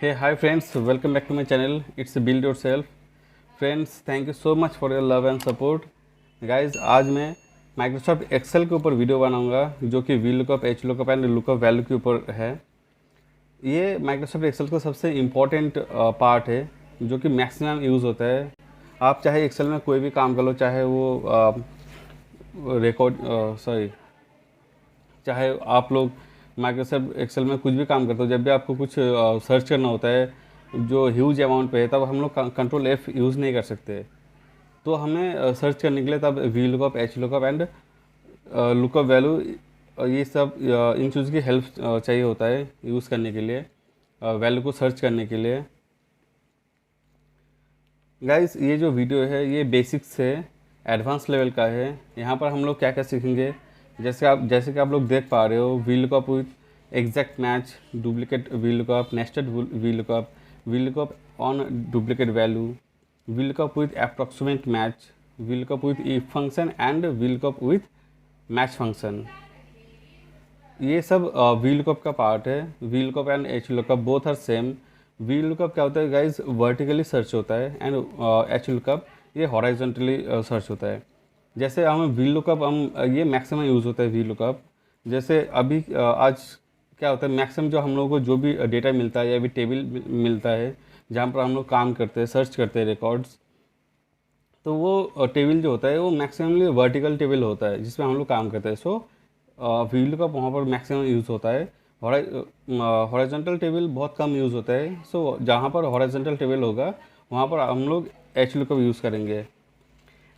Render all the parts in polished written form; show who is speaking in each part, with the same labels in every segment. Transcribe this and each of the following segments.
Speaker 1: Hey, hi friends, welcome back to my channel. It's Build Yourself. Friends, thank you so much for your love and support. Guys, आज मैं Microsoft Excel के ऊपर video बनाऊंगा जो कि V lookup, H lookup and lookup value के ऊपर है। ये माइक्रोसॉफ्ट एक्सेल का सबसे इम्पॉर्टेंट पार्ट है जो कि मैक्सिमम यूज़ होता है। आप चाहे एक्सेल में कोई भी काम कर लो, चाहे वो चाहे आप लोग माइक्रोसॉफ्ट एक्सेल में कुछ भी काम करते हो, जब भी आपको कुछ सर्च करना होता है जो ह्यूज अमाउंट पे है, तब हम लोग कंट्रोल F यूज़ नहीं कर सकते। तो हमें सर्च करने के लिए तब V lookup, H lookup and lookup value, ये सब इन चीज़ की हेल्प चाहिए होता है यूज़ करने के लिए, वैल्यू को सर्च करने के लिए। गाइस, ये जो वीडियो है ये बेसिक से एडवांस लेवल का है। यहाँ पर हम लोग क्या क्या सीखेंगे, जैसे कि आप लोग देख पा रहे हो, V lookup with exact match, duplicate V lookup, nested V lookup on duplicate value, V lookup with approximate match, V lookup with if function and V lookup with match function. ये सब वी लुकअप का part है। V lookup and H lookup both are same. V lookup क्या होता है guys, vertically search होता है, and H lookup ये हॉराइजॉन्टली सर्च होता है। जैसे हम वी लुकअप, ये मैक्सिमम यूज़ होता है वी लुकअप। जैसे अभी आज क्या होता है, मैक्सिमम जो हम लोगों को जो भी डेटा मिलता है या भी टेबल मिलता है जहाँ पर हम लोग काम करते हैं, सर्च करते हैं रिकॉर्ड्स, तो वो टेबल जो होता है वो मैक्सिममली वर्टिकल टेबल होता है जिसमें हम लोग काम करते हैं। सो वी लुकअप वहाँ पर मैक्सिमम यूज़ होता है। हॉरिजॉन्टल टेबल बहुत कम यूज़ होता है। सो जहाँ पर हॉरिजॉन्टल टेबल होगा वहाँ पर हम लोग एच लुकअप यूज़ करेंगे।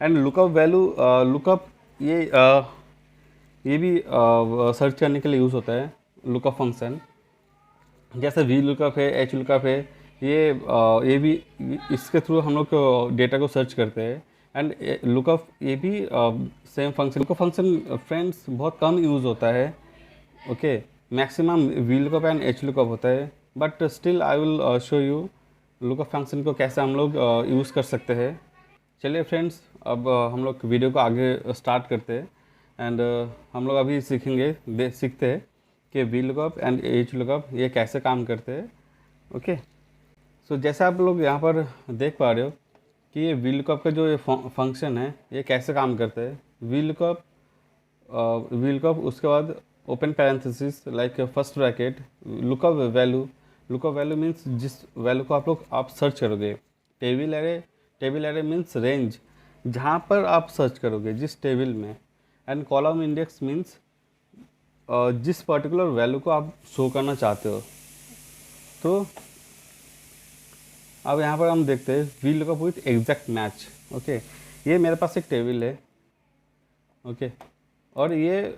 Speaker 1: एंड लुकअप वैल्यू, लुकअप ये भी सर्च करने के लिए यूज़ होता है, लुकअप फंक्शन। जैसे वी लुकअप है, एच लुकअप है, ये भी इसके थ्रू हम लोग डेटा को सर्च करते हैं। एंड लुकअप ये भी same function, lookup function friends बहुत कम यूज़ होता है। Okay, maximum we lookup and H lookup होता है, but still I will show you lookup function को कैसे हम लोग यूज़ कर सकते हैं। चलिए फ्रेंड्स, अब हम लोग वीडियो को आगे स्टार्ट करते हैं। एंड हम लोग अभी सीखते हैं कि we lookup and H lookup ये कैसे काम करते हैं। ओके, सो जैसे आप लोग यहाँ पर देख पा रहे हो कि ये वी लुकअप का जो ये फंक्शन है ये कैसे काम करता है। वी लुकअप उसके बाद open parenthesis like first bracket, lookup value means जिस वैल्यू को आप सर्च करोगे। टेबल एरे मीन्स रेंज, जहाँ पर आप सर्च करोगे जिस टेबल में। एंड कॉलम इंडेक्स मीन्स जिस पर्टिकुलर वैल्यू को आप शो करना चाहते हो। तो अब यहाँ पर हम देखते हैं we lookup with exact match. Okay, ये मेरे पास एक टेबल है। ओके, और ये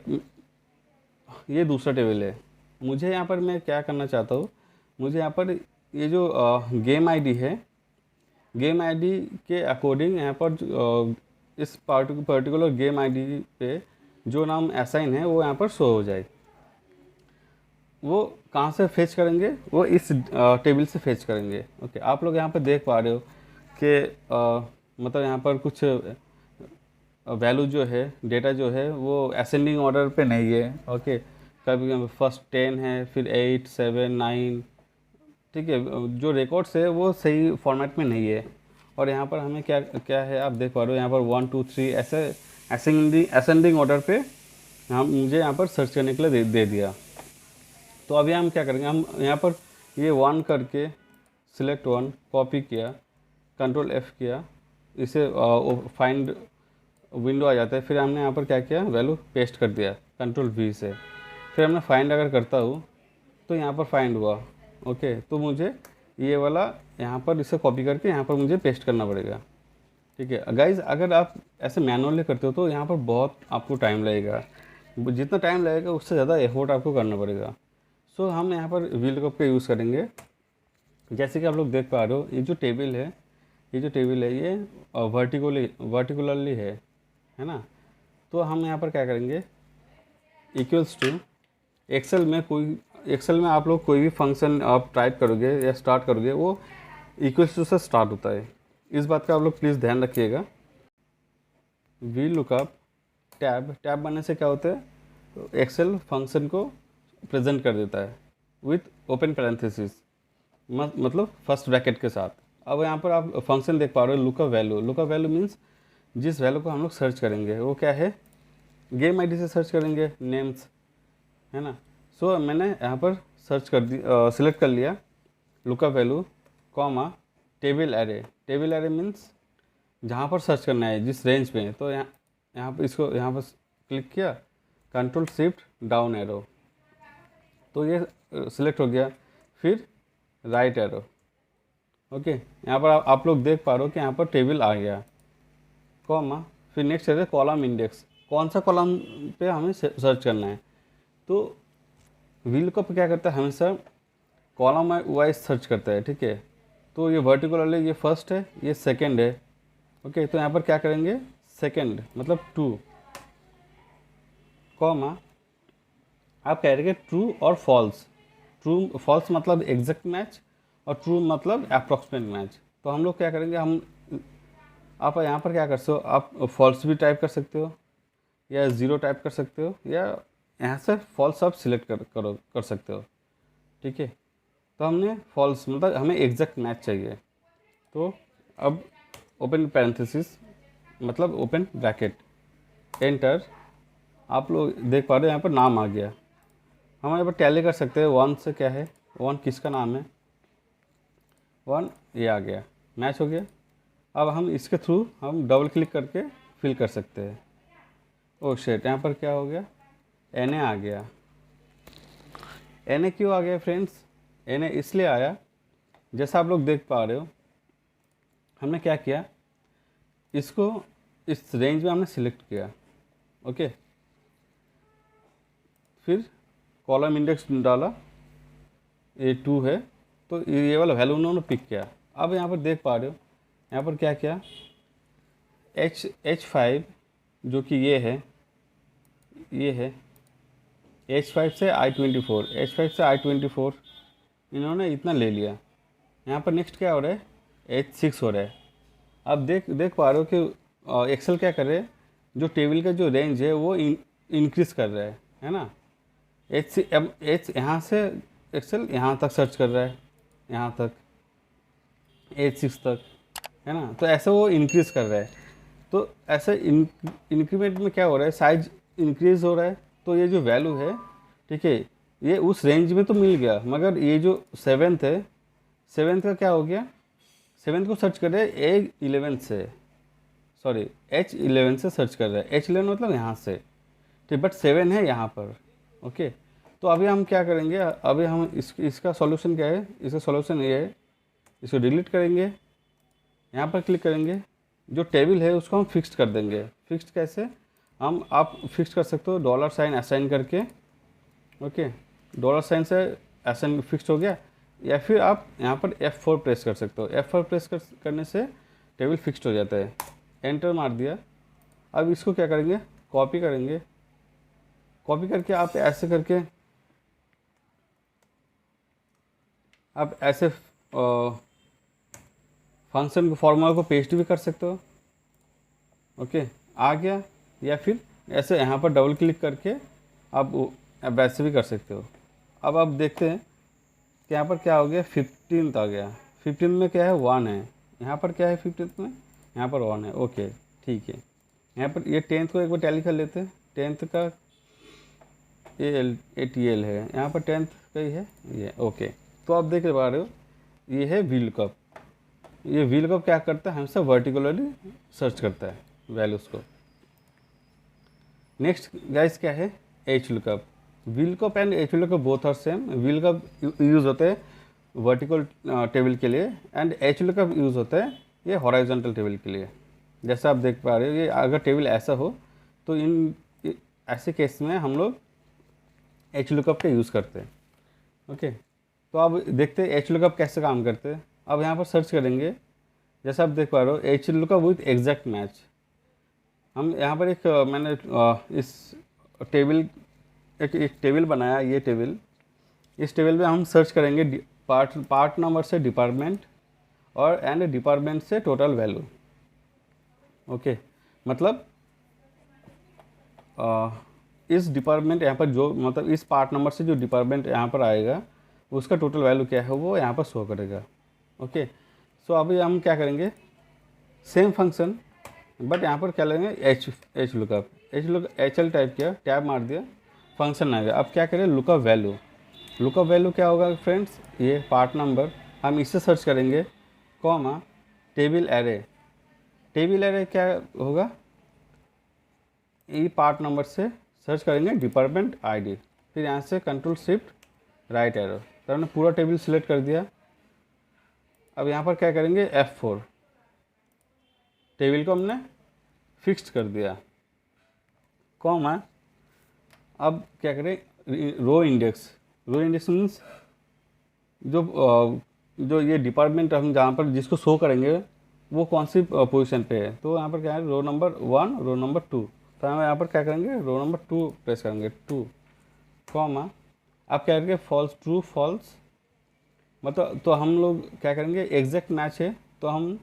Speaker 1: दूसरा टेबल है। मुझे यहाँ पर मैं क्या करना चाहता हूँ, मुझे यहाँ पर ये जो गेम आईडी है, गेम आईडी के अकॉर्डिंग यहाँ पर इस पर्टिकुलर गेम आईडी पे जो नाम असाइन है वो यहाँ पर शो हो जाए। वो कहाँ से फेच करेंगे, वो इस टेबल से फेच करेंगे। ओके, आप लोग यहाँ पर देख पा रहे हो कि मतलब यहाँ पर कुछ वैल्यू जो है, डेटा जो है वो असेंडिंग ऑर्डर पे नहीं है। ओके, कभी फर्स्ट 10 है, फिर 8, 7, 9, ठीक है, जो रिकॉर्ड्स है वो सही फॉर्मेट में नहीं है। और यहाँ पर हमें क्या क्या है आप देख पा रहे हो, यहाँ पर 1, 2, 3 ऐसे असेंडिंग ऑर्डर पे हम मुझे यहाँ पर सर्च करने के लिए दे दिया। तो अभी हम क्या करेंगे, हम यहाँ पर ये 1 करके सिलेक्ट 1 कॉपी किया, कंट्रोल F किया, इसे फाइंड विंडो आ जाता है। फिर हमने यहाँ पर क्या किया, वैल्यू पेस्ट कर दिया कंट्रोल V से। फिर हमने फाइंड अगर करता हूँ तो यहाँ पर फाइंड हुआ। ओके, तो मुझे ये वाला यहाँ पर इसे कॉपी करके यहाँ पर मुझे पेस्ट करना पड़ेगा। ठीक है गाइज, अगर आप ऐसे मैनुअली करते हो तो यहाँ पर बहुत आपको टाइम लगेगा। जितना टाइम लगेगा उससे ज़्यादा एफर्ट आपको करना पड़ेगा। सो हम यहाँ पर वी लुकअप का यूज़ करेंगे। जैसे कि आप लोग देख पा रहे हो, ये जो टेबल है ये वर्टिकुलरली है ना। तो हम यहाँ पर क्या करेंगे, इक्वल्स टू एक्सेल में आप लोग कोई भी फंक्शन आप टाइप करोगे या स्टार्ट करोगे वो इक्वल्स टू से स्टार्ट होता है। इस बात का आप लोग प्लीज़ ध्यान रखिएगा। वी लुकअप टैब बनने से क्या होता है, एक्सेल फंक्शन को प्रेजेंट कर देता है विथ ओपन पैरेंथेसिस। मतलब फर्स्ट ब्रैकेट के साथ। अब यहाँ पर आप फंक्शन देख पा रहे हो lookup value. Lookup value means जिस वैल्यू को हम लोग सर्च करेंगे वो क्या है, गेम आईडी से सर्च करेंगे, नेम्स, है ना। सो मैंने यहाँ पर सर्च कर दी, सिलेक्ट कर लिया lookup value comma table array. Table array means जहाँ पर सर्च करना है, जिस रेंज पे। तो यहाँ पर इसको यहाँ पर क्लिक किया, कंट्रोल शिफ्ट डाउन एरो, तो ये सिलेक्ट हो गया। फिर राइट एरो, ओके। यहाँ पर आप लोग देख पा रहे हो कि यहाँ पर टेबल आ गया, कॉमा फिर नेक्स्ट है कॉलम इंडेक्स, कौन सा कॉलम पे हमें सर्च करना है। तो VLOOKUP क्या करता है, हमेशा कॉलम वाइज सर्च करता है, ठीक है। तो ये वर्टिकल वाले ये फर्स्ट है, ये सेकंड है, ओके। तो यहाँ पर क्या करेंगे, सेकंड मतलब 2, कॉमा आप कह रहे ट्रू और फॉल्स। ट्रू फॉल्स मतलब एग्जैक्ट मैच और ट्रू मतलब अप्रॉक्सीमेट मैच। तो हम लोग क्या करेंगे, आप यहाँ पर क्या कर सकते हो, आप फॉल्स भी टाइप कर सकते हो या ज़ीरो टाइप कर सकते हो, या यहाँ से फॉल्स आप सिलेक्ट कर सकते हो, ठीक है। तो हमने फॉल्स मतलब हमें एग्जैक्ट मैच चाहिए। तो अब ओपन पैरेंथेसिस मतलब ओपन ब्रैकेट, एंटर। आप लोग देख पा रहे हो यहाँ पर नाम आ गया। हम यहाँ पर टैली कर सकते हैं 1 से, क्या है 1 किसका नाम है, 1 ये आ गया, मैच हो गया। अब हम इसके थ्रू हम डबल क्लिक करके फिल कर सकते हैं। ओ शेट, यहाँ पर क्या हो गया, NA आ गया। NA क्यों आ गया फ्रेंड्स, NA इसलिए आया, जैसा आप लोग देख पा रहे हो, हमने क्या किया, इसको इस रेंज में हमने सिलेक्ट किया, ओके। फिर कॉलम इंडेक्स डाला, ये 2 है, तो ये वाला वैल्यू उन्होंने पिक किया। अब यहाँ पर देख पा रहे हो, यहाँ पर क्या किया, H5 जो कि ये है H5 से I24, H5 से I24 इन्होंने इतना ले लिया। यहाँ पर नेक्स्ट क्या हो रहा है, H6 हो रहा है। अब देख पा रहे हो कि एक्सेल क्या कर रहे हैं, जो टेबल का जो रेंज है वो इंक्रीज़ कर रहा है ना। H यहाँ से एक्सेल यहाँ तक सर्च कर रहा है, यहाँ तक H6 तक, है ना। तो ऐसे वो इंक्रीज़ कर रहा है। तो ऐसे इंक्रीमेंट में क्या हो रहा है, साइज इंक्रीज़ हो रहा है। तो ये जो वैल्यू है, ठीक है, ये उस रेंज में तो मिल गया, मगर ये जो 7th है, 7th का क्या हो गया, 7th को सर्च कर रहे हैं H11 से सर्च कर रहे हैं। H11 मतलब यहाँ से, ठीक, बट 7 है यहाँ पर, ओके। तो अभी हम क्या करेंगे, अभी हम इसका सॉल्यूशन क्या है, इसका सॉल्यूशन ये है, इसको डिलीट करेंगे, यहाँ पर क्लिक करेंगे, जो टेबल है उसको हम फिक्स कर देंगे। फिक्स कैसे, आप फिक्स कर सकते हो $साइन असाइन करके, ओके। $साइन से असाइन फिक्स हो गया, या फिर आप यहाँ पर F4 प्रेस कर सकते हो। F4 प्रेस करने से टेबल फिक्स्ड हो जाता है। एंटर मार दिया। अब इसको क्या करेंगे, कॉपी करेंगे। कॉपी करके आप ऐसे फंक्शन फॉर्मूला को पेस्ट भी कर सकते हो, ओके, आ गया। या फिर ऐसे यहाँ पर डबल क्लिक करके आप वैसे भी कर सकते हो। अब आप देखते हैं कि यहाँ पर क्या हो गया, 15th आ गया। 15th में क्या है, 1 है। यहाँ पर क्या है 15th में, यहाँ पर 1 है, ओके, ठीक है। यहाँ पर ये 10th को एक बार टैली कर लेते हैं। 10th का ATL है, यहाँ पर 10th का ही है ये, ओके। तो आप देख पा रहे हो, ये है VLOOKUP। ये VLOOKUP क्या करता है, हमेशा वर्टिकुलरली सर्च करता है वैल्यूज़ को। नेक्स्ट गाइस क्या है, HLOOKUP। VLOOKUP and HLOOKUP both are same. VLOOKUP use होते हैं वर्टिकल टेबल के लिए, एंड HLOOKUP यूज़ होता है ये हॉरिजॉन्टल टेबल के लिए। जैसा आप देख पा रहे हो, ये अगर टेबल ऐसा हो तो ऐसे केस में हम लोग HLOOKUP का यूज़ करते हैं, ओके। तो अब देखते हैं HLOOKUP कैसे काम करते हैं। अब यहाँ पर सर्च करेंगे, जैसा आप देख पा रहे हो HLOOKUP विथ एग्जैक्ट मैच। हम यहाँ पर मैंने इस टेबल एक टेबल बनाया, ये टेबल, इस टेबल में हम सर्च करेंगे पार्ट नंबर से डिपार्टमेंट और एंड डिपार्टमेंट से टोटल वैल्यू, ओके। मतलब इस डिपार्टमेंट यहाँ पर जो मतलब इस पार्ट नंबर से जो डिपार्टमेंट यहाँ पर आएगा उसका टोटल वैल्यू क्या है वो यहाँ पर शो करेगा। ओके, सो अभी हम क्या करेंगे, सेम फंक्शन बट यहाँ पर क्या लेंगे, H lookup. H L type किया, टैब मार दिया, फंक्शन आ गया। अब क्या करें, लुकअप वैल्यू। लुकअप वैल्यू क्या होगा फ्रेंड्स, ये पार्ट नंबर हम इससे सर्च करेंगे, comma table array. Table array क्या होगा, ये पार्ट नंबर से सर्च करेंगे डिपार्टमेंट आईडी, फिर यहाँ से कंट्रोल शिफ्ट राइट एरो, तो हमने पूरा टेबल सिलेक्ट कर दिया। अब यहाँ पर क्या करेंगे, F4, टेबल को हमने फिक्स्ड कर दिया, कॉमा अब क्या करें, row index. Row index means जो ये डिपार्टमेंट हम जहाँ पर जिसको शो करेंगे वो कौन सी पोजीशन पे है, तो यहाँ पर क्या है, रो नंबर 1, रो नंबर 2, तो हम यहाँ पर क्या करेंगे, रो नंबर 2 प्रेस करेंगे, 2, कॉमा अब क्या करेंगे, फॉल्स ट्रू फॉल्स, मतलब तो हम लोग क्या करेंगे, एग्जैक्ट मैच है तो हम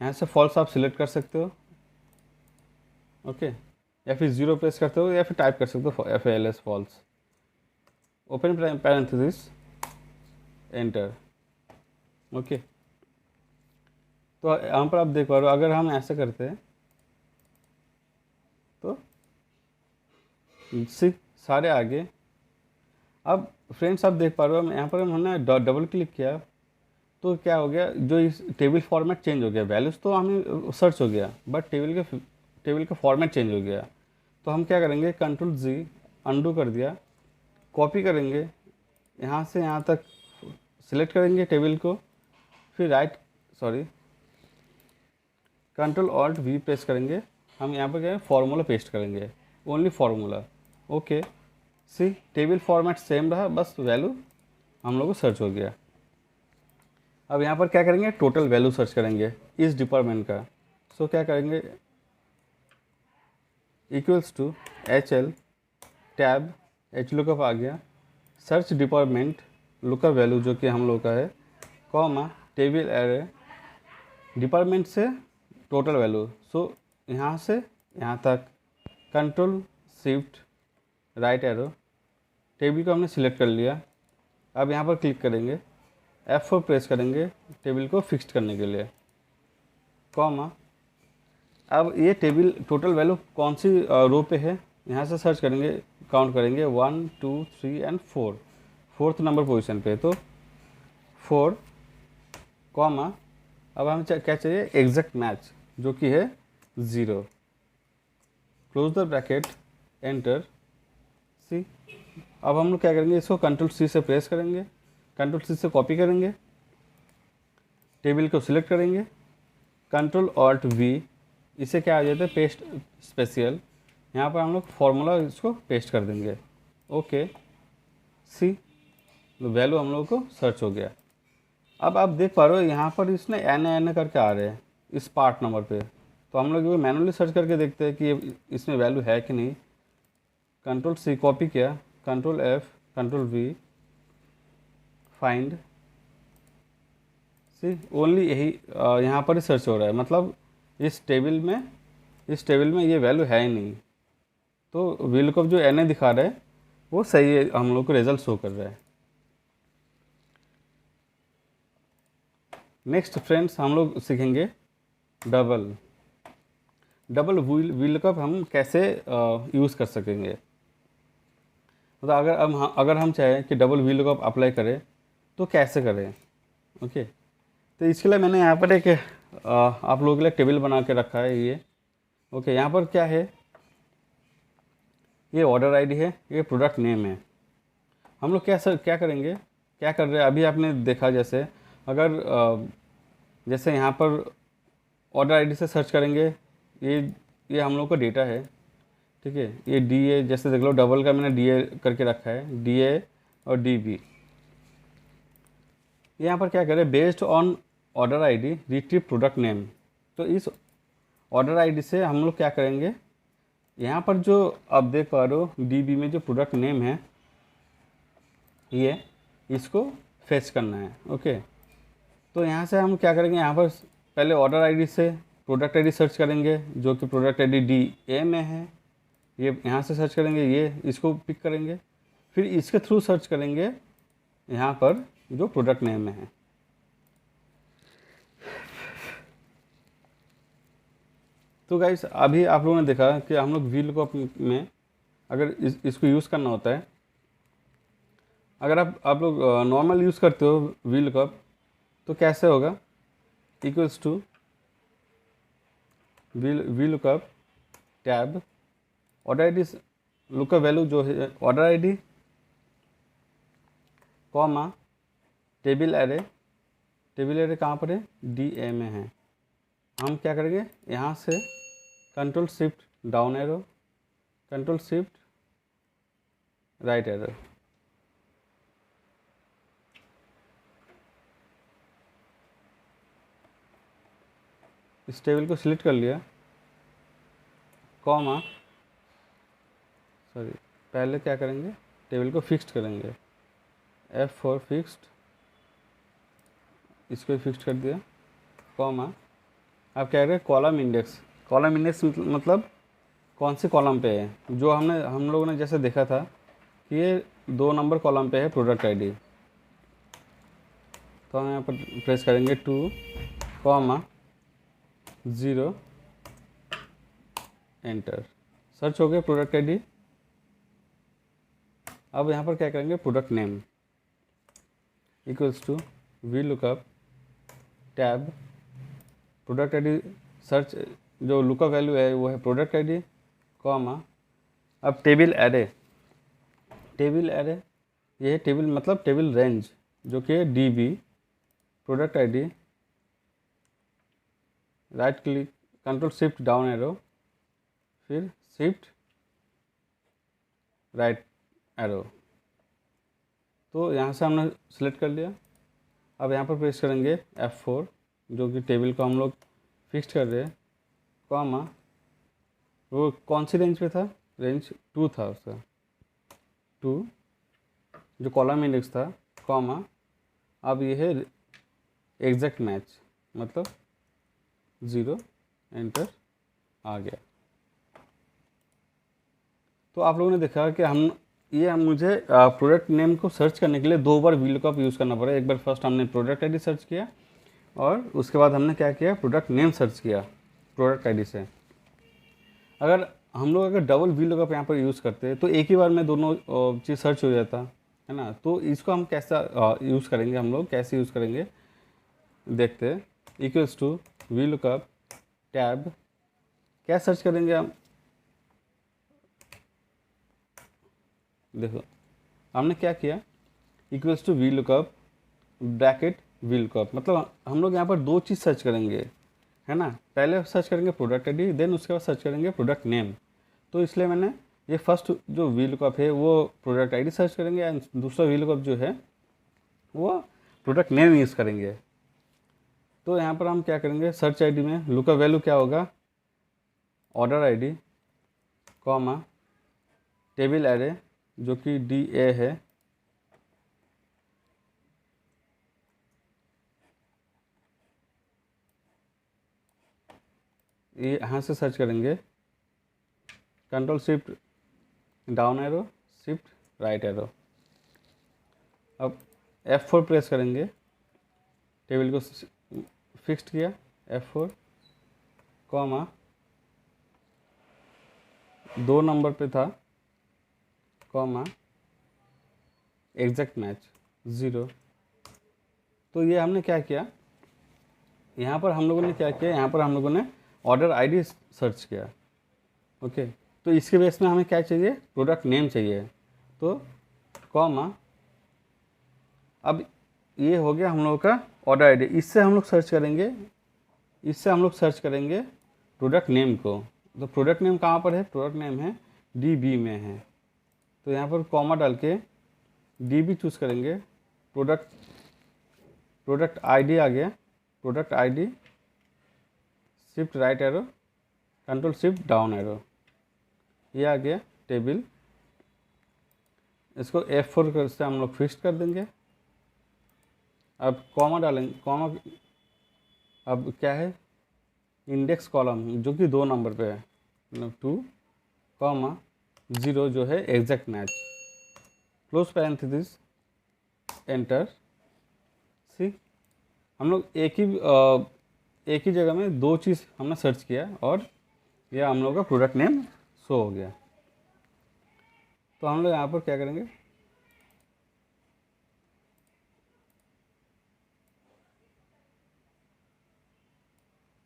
Speaker 1: यहाँ से फॉल्स आप सिलेक्ट कर सकते हो। ओके, या फिर 0 प्रेस करते हो, या फिर टाइप कर सकते हो FALS false, open parenthesis, enter. Okay, तो यहाँ पर आप देख पा रहे हो, अगर हम ऐसे करते हैं तो सारे आगे। अब फ्रेंड्स आप देख पा रहे हो, यहाँ पर हमने डबल क्लिक किया तो क्या हो गया, जो इस टेबल फॉर्मेट चेंज हो गया, वैल्यूज़ तो हमें सर्च हो गया बट टेबल का फॉर्मेट चेंज हो गया। तो हम क्या करेंगे, कंट्रोल जी अंडू कर दिया, कॉपी करेंगे यहाँ से यहाँ तक, सिलेक्ट करेंगे टेबल को, फिर कंट्रोल ऑल्ट वी प्रेस करेंगे, हम यहाँ पर क्या है, फार्मूला पेस्ट करेंगे, ओनली फार्मूला। ओके, सी टेबल फॉर्मेट सेम रहा, बस वैल्यू हम लोग को सर्च हो गया। अब यहाँ पर क्या करेंगे, टोटल वैल्यू सर्च करेंगे इस डिपार्टमेंट का। सो क्या करेंगे, equals to HL tab, H lookup आ गया, सर्च डिपार्टमेंट लुकअप वैल्यू जो कि हम लोग का है, कॉमा टेबल एरे, डिपार्टमेंट से टोटल वैल्यू। सो यहाँ से यहाँ तक, control shift right arrow, table को हमने सिलेक्ट कर लिया। अब यहाँ पर क्लिक करेंगे, F4 प्रेस करेंगे टेबल को फिक्स्ड करने के लिए, कॉमा अब ये टेबल टोटल वैल्यू कौन सी रो पे है, यहाँ से सर्च करेंगे, काउंट करेंगे 1 2 3 एंड 4, फोर्थ नंबर पोजीशन पे, तो 4, कॉमा अब हमें क्या चाहिए, एग्जैक्ट मैच जो कि है 0, क्लोज द ब्रैकेट, एंटर। सी अब हम लोग क्या करेंगे, इसको कंट्रोल C से प्रेस करेंगे, कंट्रोल C से कॉपी करेंगे, टेबल को सिलेक्ट करेंगे, कंट्रोल ऑल्ट V, इसे क्या आ जाता है, पेस्ट स्पेशल, यहाँ पर हम लोग फार्मूला इसको पेस्ट कर देंगे। ओके, सी वैल्यू हम लोग को सर्च हो गया। अब आप देख पा रहे हो यहाँ पर इसने एन करके आ रहे हैं इस पार्ट नंबर पे, तो हम लोग ये मैनुअली सर्च करके देखते हैं कि ये इसमें वैल्यू है कि नहीं। कंट्रोल C कॉपी किया, control F, control V, find, see only यही यहाँ पर ही सर्च हो रहा है, मतलब इस टेबल में ये वैल्यू है ही नहीं, तो VLOOKUP जो NA दिखा रहा है वो सही है, हम लोग को रिजल्ट शो कर रहा है। नेक्स्ट फ्रेंड्स हम लोग सीखेंगे डबल VLOOKUP हम कैसे यूज़ कर सकेंगे। मतलब अगर हम चाहें कि डबल VLOOKUP अप्लाई करें तो कैसे करें। ओके, तो इसके लिए मैंने यहाँ पर एक आप लोगों के लिए टेबल बना के रखा है ये। ओके, यहाँ पर क्या है, ये ऑर्डर आईडी है, ये प्रोडक्ट नेम है। हम लोग क्या करेंगे, क्या कर रहे हैं, अभी आपने देखा जैसे अगर जैसे यहाँ पर ऑर्डर आईडी से सर्च करेंगे, ये हम लोग का डेटा है, ठीक है। ये DA जैसे देख लो, डबल का मैंने DA करके रखा है, DA और DB। यहाँ पर क्या करें, based on order ID retrieve product name. तो इस ऑर्डर आईडी से हम लोग क्या करेंगे, यहाँ पर जो आप देख पा रहे हो DB में जो प्रोडक्ट नेम है, ये इसको फेच करना है। ओके, तो यहाँ से हम क्या करेंगे, यहाँ पर पहले ऑर्डर आईडी से प्रोडक्ट आईडी सर्च करेंगे, जो कि प्रोडक्ट आईडी DA में है, ये यहाँ से सर्च करेंगे, ये इसको पिक करेंगे, फिर इसके थ्रू सर्च करेंगे यहाँ पर जो प्रोडक्ट नेम में है। तो गाइस अभी आप लोगों ने देखा कि हम लोग वी लुकअप में अगर इसको यूज़ करना होता है, अगर आप लोग नॉर्मल यूज़ करते हो वी लुकअप तो कैसे होगा, equals to V lookup tab order I D, lookup value जो है order I D, comma table array. Table array कहाँ पर है, डी ए में है। हम क्या करेंगे, यहाँ से control shift down arrow, control shift right arrow. इस टेबल को सिलेक्ट कर लिया, कॉमा सॉरी पहले क्या करेंगे, टेबल को फिक्स्ड करेंगे, F4 फिक्स्ड, इसको फिक्स्ड कर दिया, कॉमा आप क्या करें, कॉलम इंडेक्स। कॉलम इंडेक्स मतलब कौन से कॉलम पे है, जो हम लोगों ने जैसे देखा था कि ये 2 नंबर कॉलम पे है प्रोडक्ट आईडी। तो हम यहाँ पर प्रेस करेंगे 2, कॉमा 0, एंटर। सर्च हो गया प्रोडक्ट आईडी। अब यहाँ पर क्या करेंगे, product name equals to V lookup tab product ID, search जो लुकअप वैल्यू है वो है प्रोडक्ट आईडी, कॉमा अब टेबल एरे। टेबल एरे ये है टेबल मतलब टेबल रेंज जो कि D B, product ID, right click control shift down arrow, फिर शिफ्ट राइट एरो। तो यहाँ से हमने सेलेक्ट कर लिया। अब यहाँ पर प्रेस करेंगे F4 जो कि टेबल को हम लोग फिक्स कर रहे हैं, कॉमा वो कौन सी रेंज पे था, रेंज 2 था उसका, 2 जो कॉलम इंडेक्स था, कॉमा अब ये है एग्जैक्ट मैच मतलब 0, एंटर आ गया। तो आप लोगों ने देखा कि मुझे प्रोडक्ट नेम को सर्च करने के लिए 2 बार वी लुकअप यूज़ करना पड़ा। एक बार फर्स्ट हमने प्रोडक्ट आईडी सर्च किया और उसके बाद हमने क्या किया, प्रोडक्ट नेम सर्च किया प्रोडक्ट आईडी से। अगर हम लोग डबल वी लुकअप यहाँ पर यूज़ करते तो एक ही बार में दोनों चीज़ सर्च हो जाता है ना। तो इसको हम कैसा यूज़ करेंगे, हम लोग कैसे यूज़ करेंगे देखते हैं। Equals to V lookup tab, क्या सर्च करेंगे हम, देखो हमने क्या किया, equals to V lookup bracket V lookup, मतलब हम लोग यहाँ पर 2 चीज़ सर्च करेंगे है ना। पहले सर्च करेंगे प्रोडक्ट आईडी, देन उसके बाद सर्च करेंगे प्रोडक्ट नेम। तो इसलिए मैंने ये फर्स्ट जो वी लुकअप है वो प्रोडक्ट आईडी सर्च करेंगे एंड दूसरा वी लुकअप जो है वो प्रोडक्ट नेम यूज़ करेंगे। तो यहाँ पर हम क्या करेंगे, सर्च आईडी में लुकअप वैल्यू क्या होगा, order ID, comma table array जो कि डी ए है, ये यहाँ से सर्च करेंगे, control shift down arrow, shift right arrow. अब F4 प्रेस करेंगे, टेबल को फिक्स्ड किया, F4, कॉमा 2 नंबर पे था, कॉमा एग्जैक्ट मैच 0। तो ये हमने क्या किया, यहाँ पर हम लोगों ने क्या किया, यहाँ पर हम लोगों ने ऑर्डर आईडी सर्च किया। ओके, तो इसके बेस में हमें क्या चाहिए, प्रोडक्ट नेम चाहिए। तो कॉमा अब ये हो गया हम लोगों का ऑर्डर आईडी। इससे हम लोग सर्च करेंगे प्रोडक्ट नेम को। तो प्रोडक्ट नेम कहाँ पर है, प्रोडक्ट नेम है डी बी में है। तो यहाँ पर कॉमा डाल के डी बी चूज़ करेंगे, प्रोडक्ट आईडी आ गया, product ID, shift right arrow, control shift down arrow, ये आ गया टेबल। इसको F4 से हम लोग फिक्स कर देंगे। अब कॉमा डालेंगे, कॉमा अब क्या है, इंडेक्स कॉलम जो कि 2 नंबर पे है, मतलब 2, कॉमा 0 जो है exact match, close parenthesis, enter see हम लोग एक ही जगह में दो चीज़ हमने सर्च किया और यह हम लोग का प्रोडक्ट नेम शो हो गया। तो हम लोग यहाँ पर क्या करेंगे,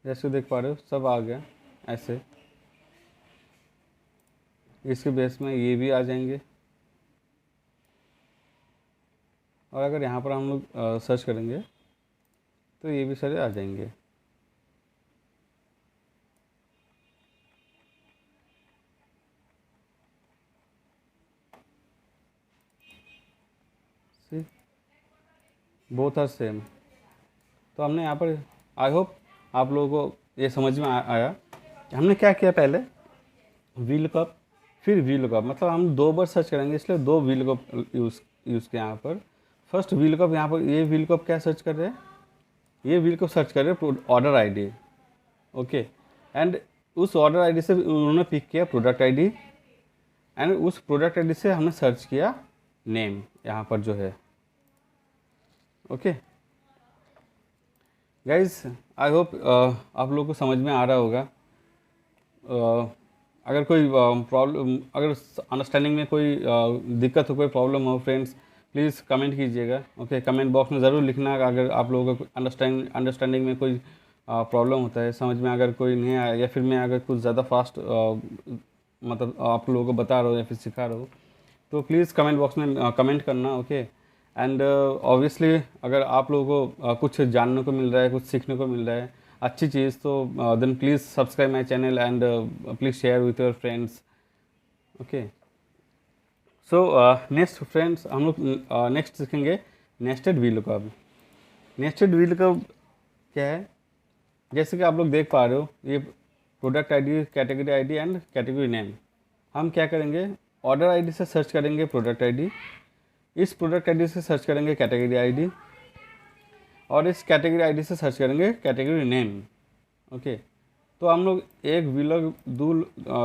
Speaker 1: जैसे देख पा रहे हो सब आ गया ऐसे। इसके बेस में ये भी आ जाएंगे और अगर यहाँ पर हम लोग सर्च करेंगे तो ये भी सारे आ जाएंगे। C both are same. तो हमने यहाँ पर आई होप आप लोगों को ये समझ में आया कि हमने क्या किया। पहले वी लुकअप फिर वी लुकअप, मतलब हम दो बार सर्च करेंगे इसलिए दो वी लुकअप यूज़ किया यहाँ पर। फर्स्ट वी लुकअप, यहाँ पर ये वी लुकअप क्या सर्च कर रहे हैं, ये वी लुकअप सर्च कर रहे हैं ऑर्डर आईडी। ओके, एंड उस ऑर्डर आईडी से उन्होंने पिक किया प्रोडक्ट आईडी एंड उस प्रोडक्ट आईडी से हमने सर्च किया नेम यहाँ पर जो है। ओके गाइज, आई होप आप लोगों को समझ में आ रहा होगा। अगर कोई प्रॉब्लम, अगर अंडरस्टैंडिंग में कोई दिक्कत हो, कोई प्रॉब्लम हो फ्रेंड्स, प्लीज़ कमेंट कीजिएगा। ओके, कमेंट बॉक्स में ज़रूर लिखना अगर आप लोगों को अंडरस्टैंडिंग में कोई प्रॉब्लम होता है, समझ में अगर कोई नहीं आया या फिर मैं अगर कुछ ज़्यादा फास्ट मतलब आप लोगों को बता रहा हूँ या फिर सिखा रहा हूँ, तो प्लीज़ कमेंट बॉक्स में कमेंट करना। ओके, एंड ऑब्वियसली अगर आप लोगों को कुछ जानने को मिल रहा है, कुछ सीखने को मिल रहा है अच्छी चीज़, तो then please subscribe my channel and please share with your friends. Okay, so next friends हम लोग नेक्स्ट सीखेंगे nested V lookup. Nested V lookup क्या है, जैसे कि आप लोग देख पा रहे हो, ये product ID, category ID and category name. हम क्या करेंगे, ऑर्डर आईडी से सर्च करेंगे प्रोडक्ट आईडी, इस प्रोडक्ट आईडी से सर्च करेंगे कैटेगरी आईडी और इस कैटेगरी आईडी से सर्च करेंगे कैटेगरी नेम। ओके, तो हम लोग एक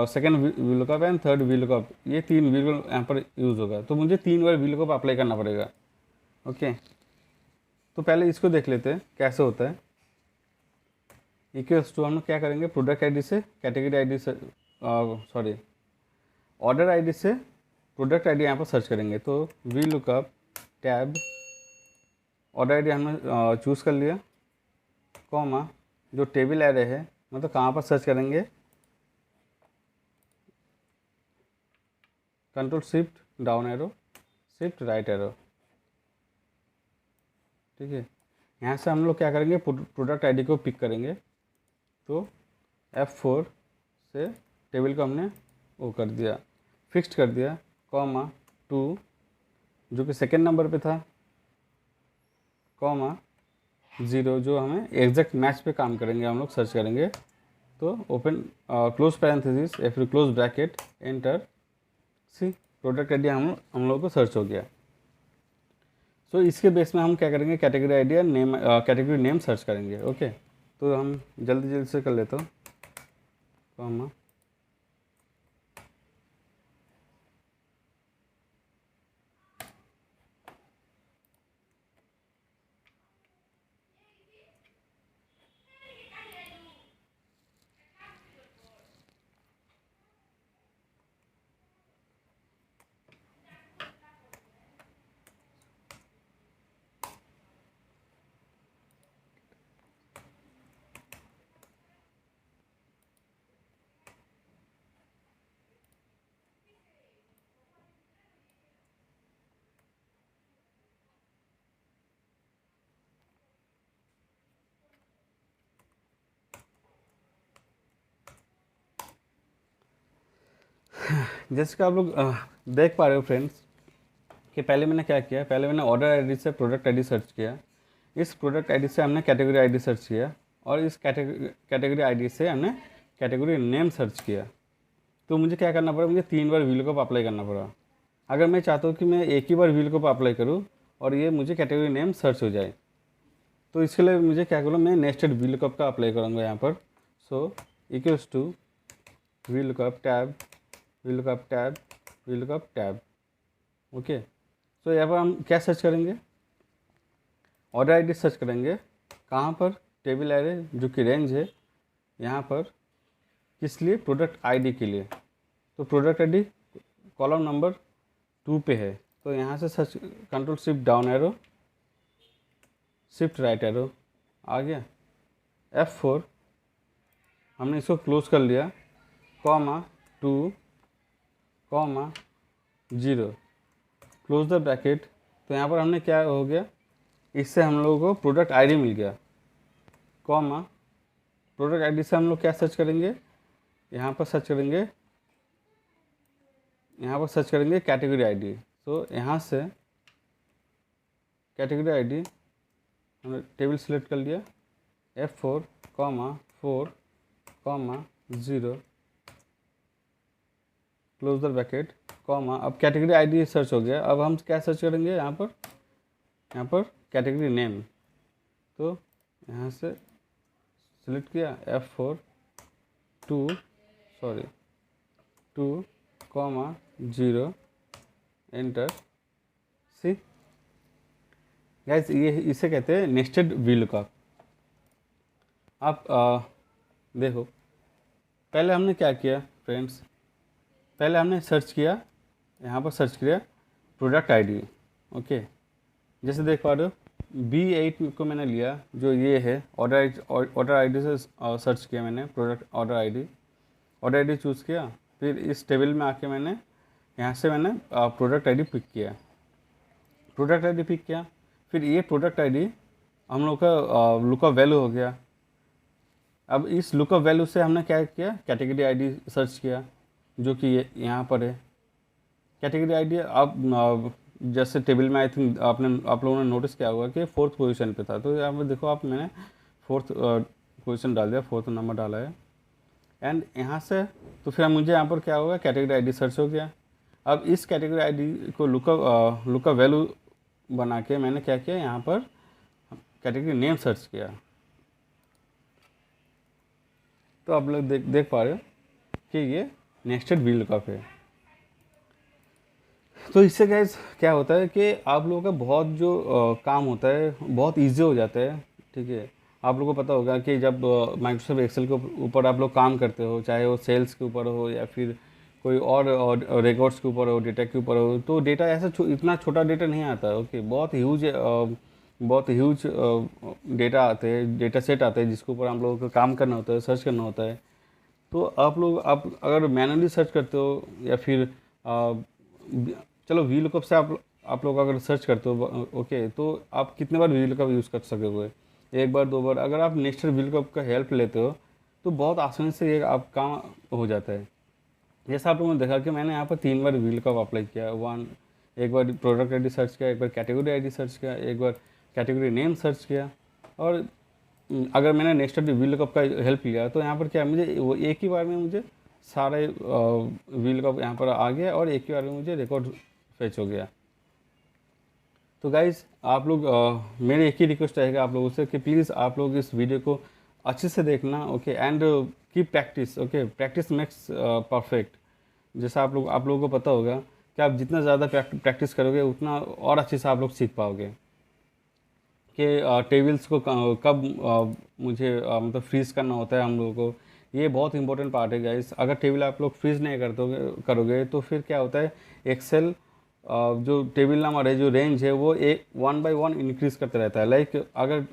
Speaker 1: second we lookup and third V lookup, ये तीन वी लुकअप यहाँ पर यूज़ होगा। तो मुझे 3 बार वी लुकअप अप्लाई करना पड़ेगा। ओके, तो पहले इसको देख लेते हैं कैसे होता है। इक्वल्स टू हम लोग क्या करेंगे, प्रोडक्ट आईडी से कैटेगरी आईडी से सॉरी ऑर्डर आईडी से प्रोडक्ट आईडी यहाँ पर सर्च करेंगे। तो we lookup tab order ID हमने चूज़ कर लिया, कॉमा जो टेबल एरे है मतलब कहाँ पर सर्च करेंगे, control shift down arrow shift right arrow. ठीक है, यहाँ से हम लोग क्या करेंगे, प्रोडक्ट आईडी को पिक करेंगे। तो F4 से टेबल को हमने वो कर दिया, फिक्स्ड कर दिया, कॉमा 2 जो कि सेकेंड नंबर पे था, कॉमा 0 जो हमें एग्जैक्ट मैच पे काम करेंगे, हम लोग सर्च करेंगे। तो ओपन क्लोज पैरेंथेसिस या फिर क्लोज ब्रैकेट एंटर, सी प्रोडक्ट आईडी हम लोग को सर्च हो गया। सो इसके बेस में हम क्या करेंगे, कैटेगरी आईडी या नेम, कैटेगरी नेम सर्च करेंगे। ओके, तो हम जल्दी से कर लेता हूँ, कॉमा जैसे कि आप लोग देख पा रहे हो फ्रेंड्स कि पहले मैंने क्या किया, पहले मैंने ऑर्डर आईडी से प्रोडक्ट आईडी सर्च किया, इस प्रोडक्ट आईडी से हमने कैटेगरी आईडी सर्च किया और इस कैटेगरी आईडी से हमने कैटेगरी नेम सर्च किया। तो मुझे क्या करना पड़ा, मुझे 3 बार वी लुकअप अप्लाई करना पड़ा। अगर मैं चाहता हूँ कि मैं एक ही बार वी लुकअप अप्लाई करूँ और ये मुझे कैटेगरी नेम सर्च हो जाए, तो इसके लिए मुझे क्या करूँ, मैं नेस्टेड वी लुकअप का अप्लाई करूँगा यहाँ पर। So equals to V lookup tab, V lookup tab, V lookup tab. Okay, so यहाँ पर हम क्या सर्च करेंगे, ऑर्डर आईडी सर्च करेंगे कहाँ पर, टेबल एरे जो कि रेंज है यहाँ पर, किस लिए, प्रोडक्ट आईडी के लिए। तो प्रोडक्ट आईडी कॉलम नंबर 2 पे है, तो यहाँ से search control shift down arrow, shift right arrow आ गया, F4 हमने इसको क्लोज कर लिया, comma 2 comma 0 close the bracket. तो यहाँ पर हमने क्या हो गया, इससे हम लोगों को प्रोडक्ट आईडी मिल गया, कॉमा प्रोडक्ट आईडी से हम लोग क्या सर्च करेंगे, यहाँ पर सर्च करेंगे, यहाँ पर सर्च करेंगे कैटेगरी आईडी। तो यहाँ से कैटेगरी आईडी हमने टेबल सेलेक्ट कर लिया, F4 comma 4 comma 0 close the bracket, comma अब कैटेगरी आईडी सर्च हो गया। अब हम क्या सर्च करेंगे, यहाँ पर कैटेगरी नेम। तो यहाँ से सिलेक्ट किया, F4 2 comma 0 enter. See guys, ये इसे कहते हैं नेस्टेड VLOOKUP। आप देखो, पहले हमने क्या किया फ्रेंड्स, पहले हमने सर्च किया, यहाँ पर सर्च किया प्रोडक्ट आईडी। ओके, जैसे देख पा रहे हो B8 को मैंने लिया, जो ये है ऑर्डर आईडी से सर्च किया मैंने प्रोडक्ट ऑर्डर आईडी चूज़ किया। फिर इस टेबल में आके मैंने यहाँ से मैंने प्रोडक्ट आईडी पिक किया। फिर ये प्रोडक्ट आईडी हम लोग का लुकअप वैल्यू हो गया। अब इस लुकअप वैल्यू से हमने क्या किया, कैटेगरी आईडी सर्च किया, जो कि यहाँ पर है कैटेगरी आईडी। अब जैसे टेबल में आई थिंक आप लोगों ने नोटिस किया होगा कि 4th पोजीशन पे था, तो यहाँ पर देखो आप, मैंने 4th पोजीशन डाल दिया, 4th नंबर डाला है। एंड यहाँ से तो फिर मुझे यहाँ पर क्या होगा, कैटेगरी आईडी सर्च हो गया। अब इस कैटेगरी आईडी को लुकअप वैल्यू बना के मैंने क्या किया, यहाँ पर कैटेगरी नेम सर्च किया। तो आप लोग देख पा रहे हो कि ये नेस्टेड VLOOKUP है। तो इससे गाइस क्या होता है कि आप लोगों का बहुत जो काम होता है बहुत इजी हो जाता है। ठीक है, आप लोगों को पता होगा कि जब माइक्रोसॉफ्ट एक्सेल के ऊपर आप लोग काम करते हो, चाहे वो सेल्स के ऊपर हो या फिर कोई और रिकॉर्ड्स के ऊपर हो, डेटा के ऊपर हो, तो डेटा ऐसा इतना छोटा डेटा नहीं आता है। ओके, बहुत ह्यूज डेटा आते हैं, डेटा सेट आते हैं जिसके ऊपर आप लोगों को काम करना होता है, सर्च करना होता है। तो आप अगर मैनुअली सर्च करते हो या फिर चलो VLOOKUP से आप लोग अगर सर्च करते हो, ओके, तो आप कितने बार VLOOKUP यूज़ कर सकोगे, 1 बार 2 बार। अगर आप नेस्टेड VLOOKUP का हेल्प लेते हो तो बहुत आसानी से ये आप काम हो जाता है। जैसा आप लोगों ने देखा कि मैंने यहाँ पर 3 बार VLOOKUP अप्लाई किया। एक बार प्रोडक्ट आईडी सर्च किया, एक बार कैटेगरी आईडी सर्च किया, एक बार कैटेगरी नेम सर्च किया। और अगर मैंने नेस्टेड VLOOKUP का हेल्प लिया तो यहाँ पर क्या, मुझे वो एक ही बार में मुझे सारे VLOOKUP यहाँ पर आ गया और एक ही बार में मुझे रिकॉर्ड फेच हो गया। तो गाइज़, आप लोग मेरी एक ही रिक्वेस्ट रहेगा आप लोगों से कि प्लीज़ आप लोग इस वीडियो को अच्छे से देखना। Okay, and keep practice. Okay, practice makes perfect. जैसा आप लोगों को पता होगा कि आप जितना ज़्यादा प्रैक्टिस करोगे उतना और अच्छे से आप लोग सीख पाओगे कि टेबल्स को कब मुझे मतलब फ्रीज़ करना होता है हम लोगों को। ये बहुत इंपॉर्टेंट पार्ट है गाइस। अगर टेबल आप लोग फ्रीज़ नहीं करोगे तो फिर क्या होता है, एक्सेल जो टेबल नंबर है, जो रेंज है, वो 1 बाय 1 इंक्रीज़ करते रहता है। लाइक अगर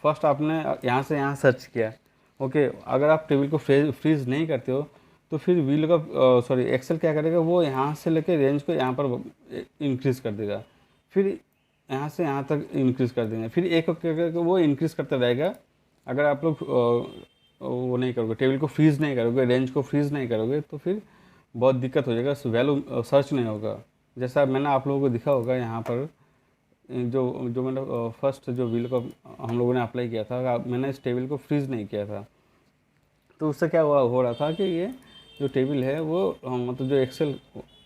Speaker 1: फर्स्ट आपने यहाँ से यहाँ सर्च किया, ओके, अगर आप टेबल को फ्रीज़ नहीं करते हो तो फिर एक्सेल क्या करेगा, वो यहाँ से लेकर रेंज को यहाँ पर इंक्रीज़ कर देगा, फिर यहाँ से यहाँ तक इंक्रीज़ कर देंगे, फिर एक करके वो इंक्रीज़ करता रहेगा। अगर आप लोग वो नहीं करोगे, टेबल को फ्रीज़ नहीं करोगे, रेंज को फ्रीज़ नहीं करोगे, तो फिर बहुत दिक्कत हो जाएगा, वैल्यू सर्च नहीं होगा। जैसा मैंने आप लोगों को दिखा होगा यहाँ पर, जो मैंने फर्स्ट जो VLOOKUP हम लोगों ने अप्लाई किया था, मैंने इस टेबल को फ्रीज़ नहीं किया था, तो उससे क्या हो रहा था कि ये जो टेबल है वो मतलब जो एक्सेल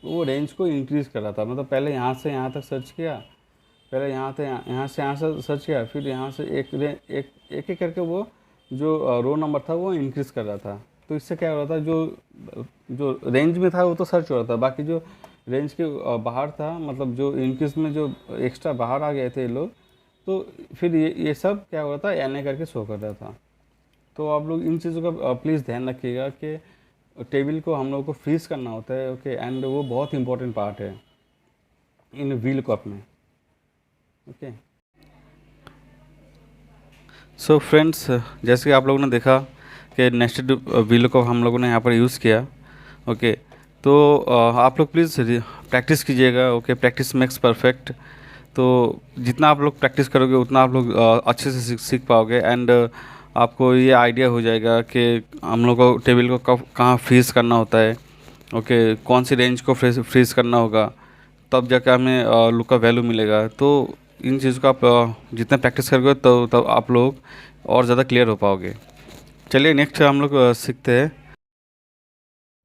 Speaker 1: वो रेंज को इंक्रीज़ कर रहा था। मतलब पहले यहाँ से यहाँ तक सर्च किया, पहले यहाँ से सर्च किया, फिर यहाँ से एक करके वो जो रो नंबर था वो इंक्रीज़ कर रहा था। तो इससे क्या हो रहा था, जो रेंज में था वो तो सर्च हो रहा था, बाकी जो रेंज के बाहर था, मतलब जो इंक्रीज़ में जो एक्स्ट्रा बाहर आ गए थे ये लोग, तो फिर ये सब क्या हो रहा था, एन ए करके शो कर रहा था। तो आप लोग इन चीज़ों का प्लीज़ ध्यान रखिएगा कि टेबल को हम लोग को फ्रीज करना होता है, ओके, एंड वो बहुत इंपॉर्टेंट पार्ट है इन व्हील कप में, ओके। सो फ्रेंड्स, जैसे कि आप लोगों ने देखा कि नेस्टेड व्हील कप हम लोगों ने यहाँ पर यूज़ किया, ओके। तो आप लोग प्लीज़ प्रैक्टिस कीजिएगा, ओके, प्रैक्टिस मेक्स परफेक्ट। तो जितना आप लोग प्रैक्टिस करोगे उतना आप लोग अच्छे से सीख पाओगे, एंड आपको ये आइडिया हो जाएगा कि हम लोग को टेबल को कब कहाँ फ्रीज़ करना होता है, ओके, कौन सी रेंज को फ्रीज़ करना होगा, तब जाकर हमें लुक का वैल्यू मिलेगा। तो इन चीज़ों का आप जितना प्रैक्टिस करोगे तो तब आप लोग और ज़्यादा क्लियर हो पाओगे। चलिए नेक्स्ट हम लोग सीखते हैं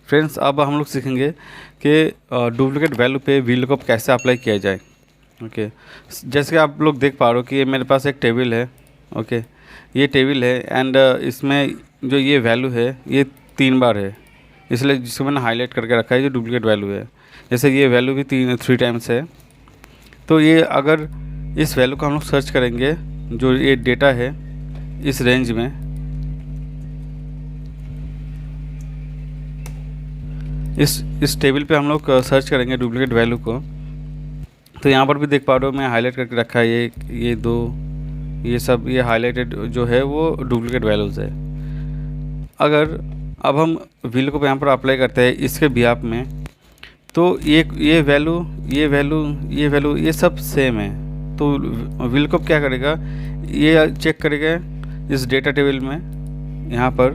Speaker 1: फ्रेंड्स। अब हम लोग सीखेंगे कि डुप्लीकेट वैल्यू पे व्हील कप कैसे अप्लाई किया जाए, ओके। जैसे कि आप लोग देख पा रहे हो कि ये मेरे पास एक टेबल है, ओके, ये टेबल है, एंड इसमें जो ये वैल्यू है ये 3 बार है, इसलिए जिसको मैंने हाईलाइट करके रखा है जो डुप्लीकेट वैल्यू है। जैसे ये वैल्यू भी 3 टाइम्स है, तो ये अगर इस वैल्यू को हम लोग सर्च करेंगे, जो ये डेटा है इस रेंज में, इस टेबल पे हम लोग सर्च करेंगे डुप्लीकेट वैल्यू को, तो यहाँ पर भी देख पा रहे हो मैं हाईलाइट करके रखा है, ये 2, ये सब, ये हाईलाइटेड जो है वो डुप्लीकेट वैल्यूज़ है। अगर अब हम व्हील को यहाँ पर अप्लाई करते हैं इसके बिहाफ में, तो ये वैल्यू ये सब सेम है। तो व्हील को क्या करेगा, ये चेक करेगा इस डेटा टेबल में यहाँ पर,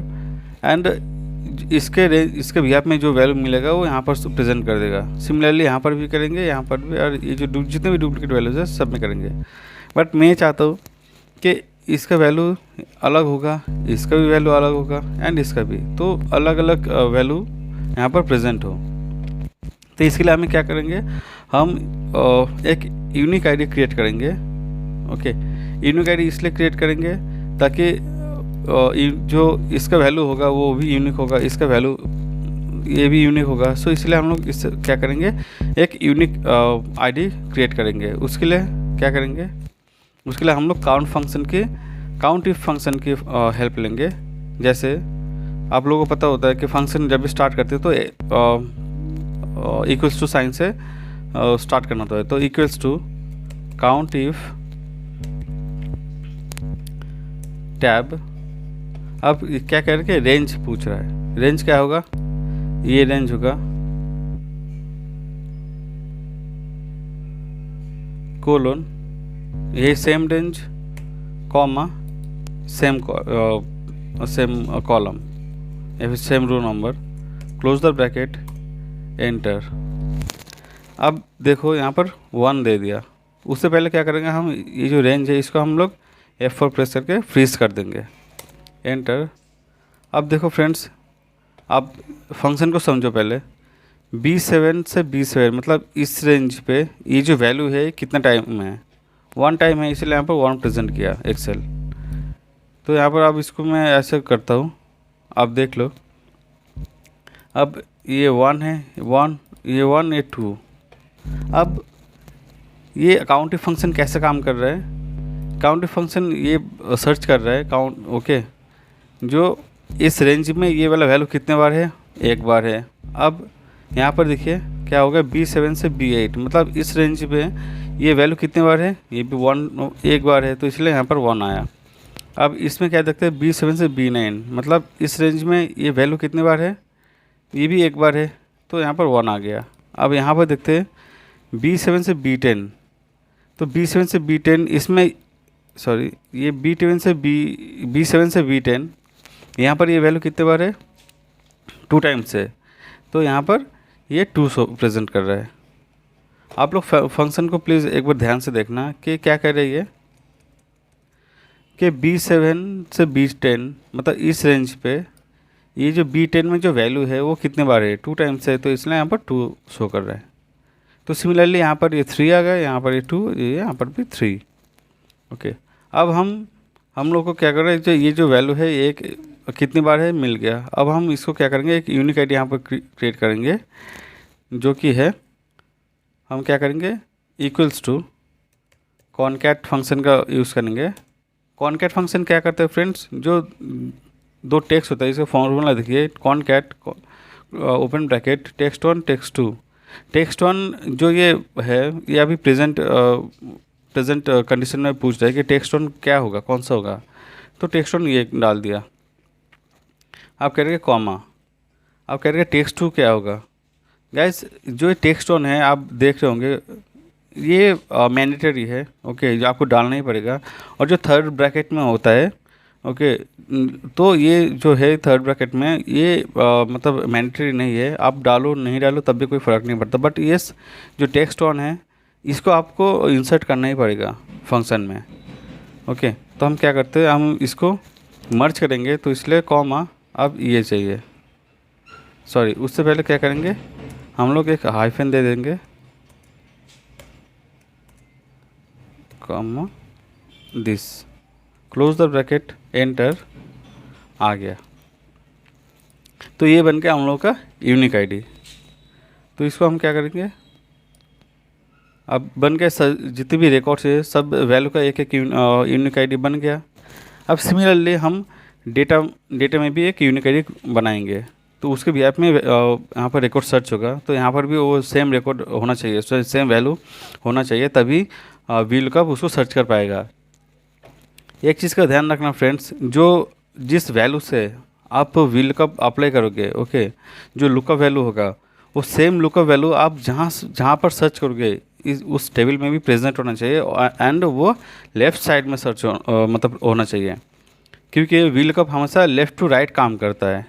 Speaker 1: एंड इसके बिहाफ में जो वैल्यू मिलेगा वो यहाँ पर प्रेजेंट कर देगा। सिमिलरली यहाँ पर भी करेंगे, यहाँ पर भी, और ये जो जितने भी डुप्लीकेट वैल्यूज़ है सब में करेंगे। बट मैं चाहता हूँ कि इसका वैल्यू अलग होगा, इसका भी वैल्यू अलग होगा, एंड इसका भी, तो अलग अलग वैल्यू यहाँ पर प्रेजेंट हो। तो इसके लिए हमें क्या करेंगे, हम एक यूनिक आईडी क्रिएट करेंगे, ओके। यूनिक आईडी इसलिए क्रिएट करेंगे ताकि जो इसका वैल्यू होगा वो भी यूनिक होगा, इसका वैल्यू ये भी यूनिक होगा। सो इसलिए हम लोग इससे क्या करेंगे, एक यूनिक आईडी क्रिएट करेंगे। उसके लिए क्या करेंगे, उसके लिए हम लोग काउंट इफ फंक्शन की हेल्प लेंगे। जैसे आप लोगों को पता होता है कि फंक्शन जब भी स्टार्ट करते हैं तो इक्वल्स टू साइन से स्टार्ट करना होता है। तो equals to count if tab, अब क्या करके रेंज पूछ रहा है, रेंज क्या होगा, ये रेंज होगा कोलोन, ये same range comma same column या फिर same row number, close the bracket, enter. अब देखो यहाँ पर 1 दे दिया। उससे पहले क्या करेंगे, हम ये जो रेंज है इसको हम लोग F4 प्रेस करके फ्रीज कर देंगे, एंटर। अब देखो फ्रेंड्स, आप फंक्शन को समझो पहले। B7 से B7 मतलब इस रेंज पे ये जो वैल्यू है कितना टाइम में है, 1 टाइम है, इसलिए यहाँ पर 1 प्रेजेंट किया एक्सेल। तो यहाँ पर अब इसको मैं ऐसे करता हूँ, आप देख लो। अब ये 1 है, 1, ये 1, ये 2। अब ये काउंटिव फंक्शन कैसे काम कर रहा है, काउंटिव फंक्शन ये सर्च कर रहा है काउंट, ओके, जो इस रेंज में ये वाला वैल्यू कितने बार है, 1 बार है। अब यहाँ पर देखिए क्या होगा, B7 से B8 मतलब इस रेंज में ये वैल्यू कितने बार है, ये भी 1 बार है, तो इसलिए यहाँ पर 1 आया। अब इसमें क्या देखते हैं, B7 से B9 मतलब इस रेंज में ये वैल्यू कितने बार है, ये भी 1 बार है, तो यहाँ पर 1 आ गया। अब यहाँ पर देखते हैं B7 से B10, तो B7 से B10 इसमें सॉरी ये B7 से B10 यहाँ पर ये वैल्यू कितने बार है, 2 टाइम्स है, तो यहाँ पर ये 2 प्रेजेंट कर रहा है। आप लोग फंक्शन को प्लीज़ एक बार ध्यान से देखना कि क्या कह रही है कि B7 से B10 मतलब इस रेंज पे ये जो B10 में जो वैल्यू है वो कितने बार है, 2 टाइम्स है, तो इसलिए यहाँ पर 2 शो कर रहा है। तो सिमिलरली यहाँ पर ये 3 आ गया, यहाँ पर ये 2, यहाँ पर भी 3, ओके। अब हम लोग को क्या कर रहे हैं, जो ये जो वैल्यू है एक कितनी बार है, मिल गया। अब हम इसको क्या करेंगे, एक यूनिक आईडी यहाँ पर क्रिएट करेंगे, जो कि है हम क्या करेंगे, इक्वल्स टू कॉनकैट फंक्शन का यूज़ करेंगे। कॉनकैट फंक्शन क्या करते हैं फ्रेंड्स, जो दो टेक्स्ट होता है, इसका फॉर्मूला देखिए, concat open bracket text one text two. Text one जो ये है, ये अभी प्रेजेंट कंडीशन में पूछ रहा है कि टेक्स्ट वन क्या होगा, कौन सा होगा, तो टेक्स्ट वन ये डाल दिया। आप कह रहे हैं कॉमा, आप कह रहे हैं टेक्स्ट टू क्या होगा। गाइस जो टेक्स्ट वन है आप देख रहे होंगे, ये मैंडेटरी है, ओके, जो आपको डालना ही पड़ेगा। और जो थर्ड ब्रैकेट में होता है, ओके, तो ये जो है थर्ड ब्रैकेट में, ये मतलब मैंडेटरी नहीं है, आप डालो नहीं डालो तब भी कोई फ़र्क नहीं पड़ता। बट यस, जो टेक्स्ट ऑन है इसको आपको इंसर्ट करना ही पड़ेगा फंक्शन में, ओके। तो हम क्या करते हैं, हम इसको मर्ज करेंगे, तो इसलिए कॉमा अब ये चाहिए, सॉरी उससे पहले क्या करेंगे, हम लोग एक हाइफन दे देंगे, comma this, close the bracket, enter, आ गया। तो ये बन गया हम लोग का यूनिक आईडी। तो इसको हम क्या करेंगे, अब बन गया, जितने भी रिकॉर्ड्स है सब वैल्यू का एक एक यूनिक आईडी बन गया। अब सिमिलरली हम डेटा में भी एक यूनिक आईडी बनाएंगे, तो उसके भी ऐप में यहाँ पर रिकॉर्ड सर्च होगा, तो यहाँ पर भी वो सेम रिकॉर्ड होना चाहिए, सेम वैल्यू होना चाहिए, तभी वी लुकअप उसको सर्च कर पाएगा। एक चीज़ का ध्यान रखना फ्रेंड्स, जो जिस वैल्यू से आप वी लुकअप अप्लाई करोगे, ओके, जो लुकअप वैल्यू होगा वो सेम लुकअप वैल्यू आप जहाँ पर सर्च करोगे उस टेबल में भी प्रेजेंट होना चाहिए, एंड वो लेफ़्ट साइड में सर्च मतलब होना चाहिए, क्योंकि वी लुकअप हमेशा लेफ़्ट टू राइट काम करता है,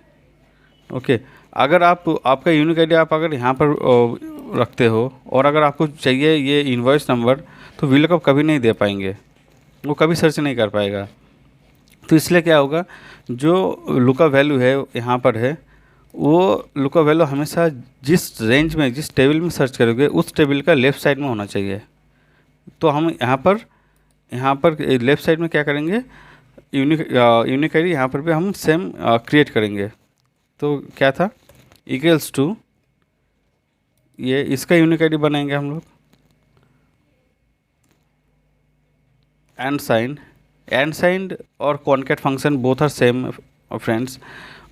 Speaker 1: ओके। अगर आपका यूनिक आईडी आप अगर यहाँ पर रखते हो और अगर आपको चाहिए ये इनवॉइस नंबर, तो वी लुकअप कभी नहीं दे पाएंगे, वो कभी सर्च नहीं कर पाएगा। तो इसलिए क्या होगा, जो लुकअप वैल्यू है यहाँ पर है, वो लुकअप वैल्यू हमेशा जिस रेंज में, जिस टेबल में सर्च करोगे उस टेबल का लेफ़्ट साइड में होना चाहिए। तो हम यहाँ पर लेफ़्ट साइड में क्या करेंगे, यूनिक आईडी यहाँ पर भी हम सेम क्रिएट करेंगे। तो क्या था, इक्वल्स टू, ये इसका यूनिक आईडी बनाएंगे हम लोग, एंड साइन और concat function both are same friends,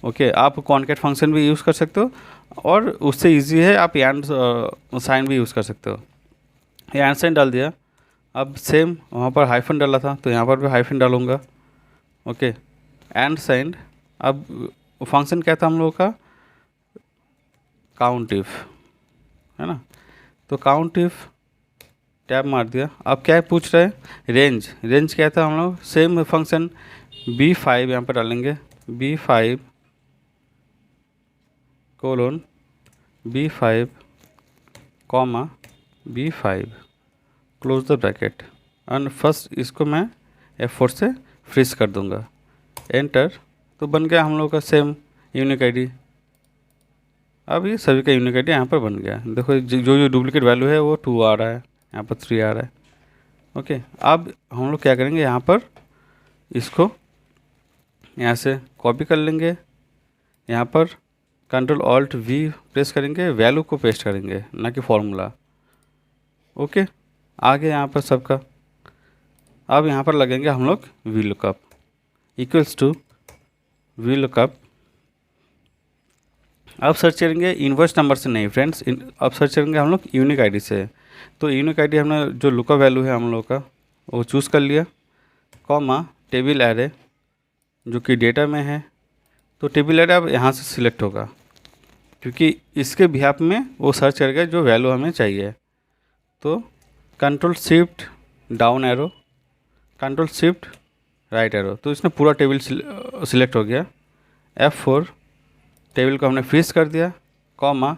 Speaker 1: okay. आप कॉनकैट फंक्शन भी यूज़ कर सकते हो, और उससे इजी है आप एंड साइन भी यूज़ कर सकते हो। एंड साइन डाल दिया, अब सेम वहाँ पर हाइफन डाला था तो यहाँ पर भी हाइफन डालूँगा, ओके, एंड साइन। अब फंक्शन क्या था हम लोगों का, काउंट इफ, है ना, तो काउंट इफ टैब मार दिया। अब क्या पूछ रहे हैं, रेंज क्या था, हम लोग सेम फंक्शन B5 यहाँ पर डालेंगे, B5 colon B5 comma B5, close the bracket, and first इसको मैं F4 से फ्रीज कर दूंगा, एंटर। तो बन गया हम लोग का सेम यूनिक आईडी। अब ये सभी का यूनिक आईडी यहाँ पर बन गया। देखो जो डुप्लीकेट वैल्यू है वो 2 आ रहा है, यहाँ पर 3 आ रहा है, ओके। अब हम लोग क्या करेंगे, यहाँ पर इसको यहाँ से कॉपी कर लेंगे, यहाँ पर Ctrl+Alt+V प्रेस करेंगे, वैल्यू को पेस्ट करेंगे, ना कि फॉर्मूला, ओके। आगे यहाँ पर सबका, अब यहाँ पर लगेंगे हम लोग V lookup equals to V lookup. अब सर्च करेंगे इनवॉइस नंबर से नहीं फ्रेंड्स, अब सर्च करेंगे हम लोग यूनिक आईडी से। तो यूनिक आईडी हमने जो लुकअप वैल्यू है हम लोग का वो चूज़ कर लिया, कॉमा टेबल एरे जो कि डेटा में है, तो टेबल एरे अब यहाँ से सिलेक्ट होगा, क्योंकि इसके बिहाफ में वो सर्च करेगा जो वैल्यू हमें चाहिए। तो Ctrl+Shift down arrow, Ctrl+Shift right arrow, तो इसने पूरा टेबल सिलेक्ट हो गया। F4 टेबल को हमने फ्रीज कर दिया, कॉमा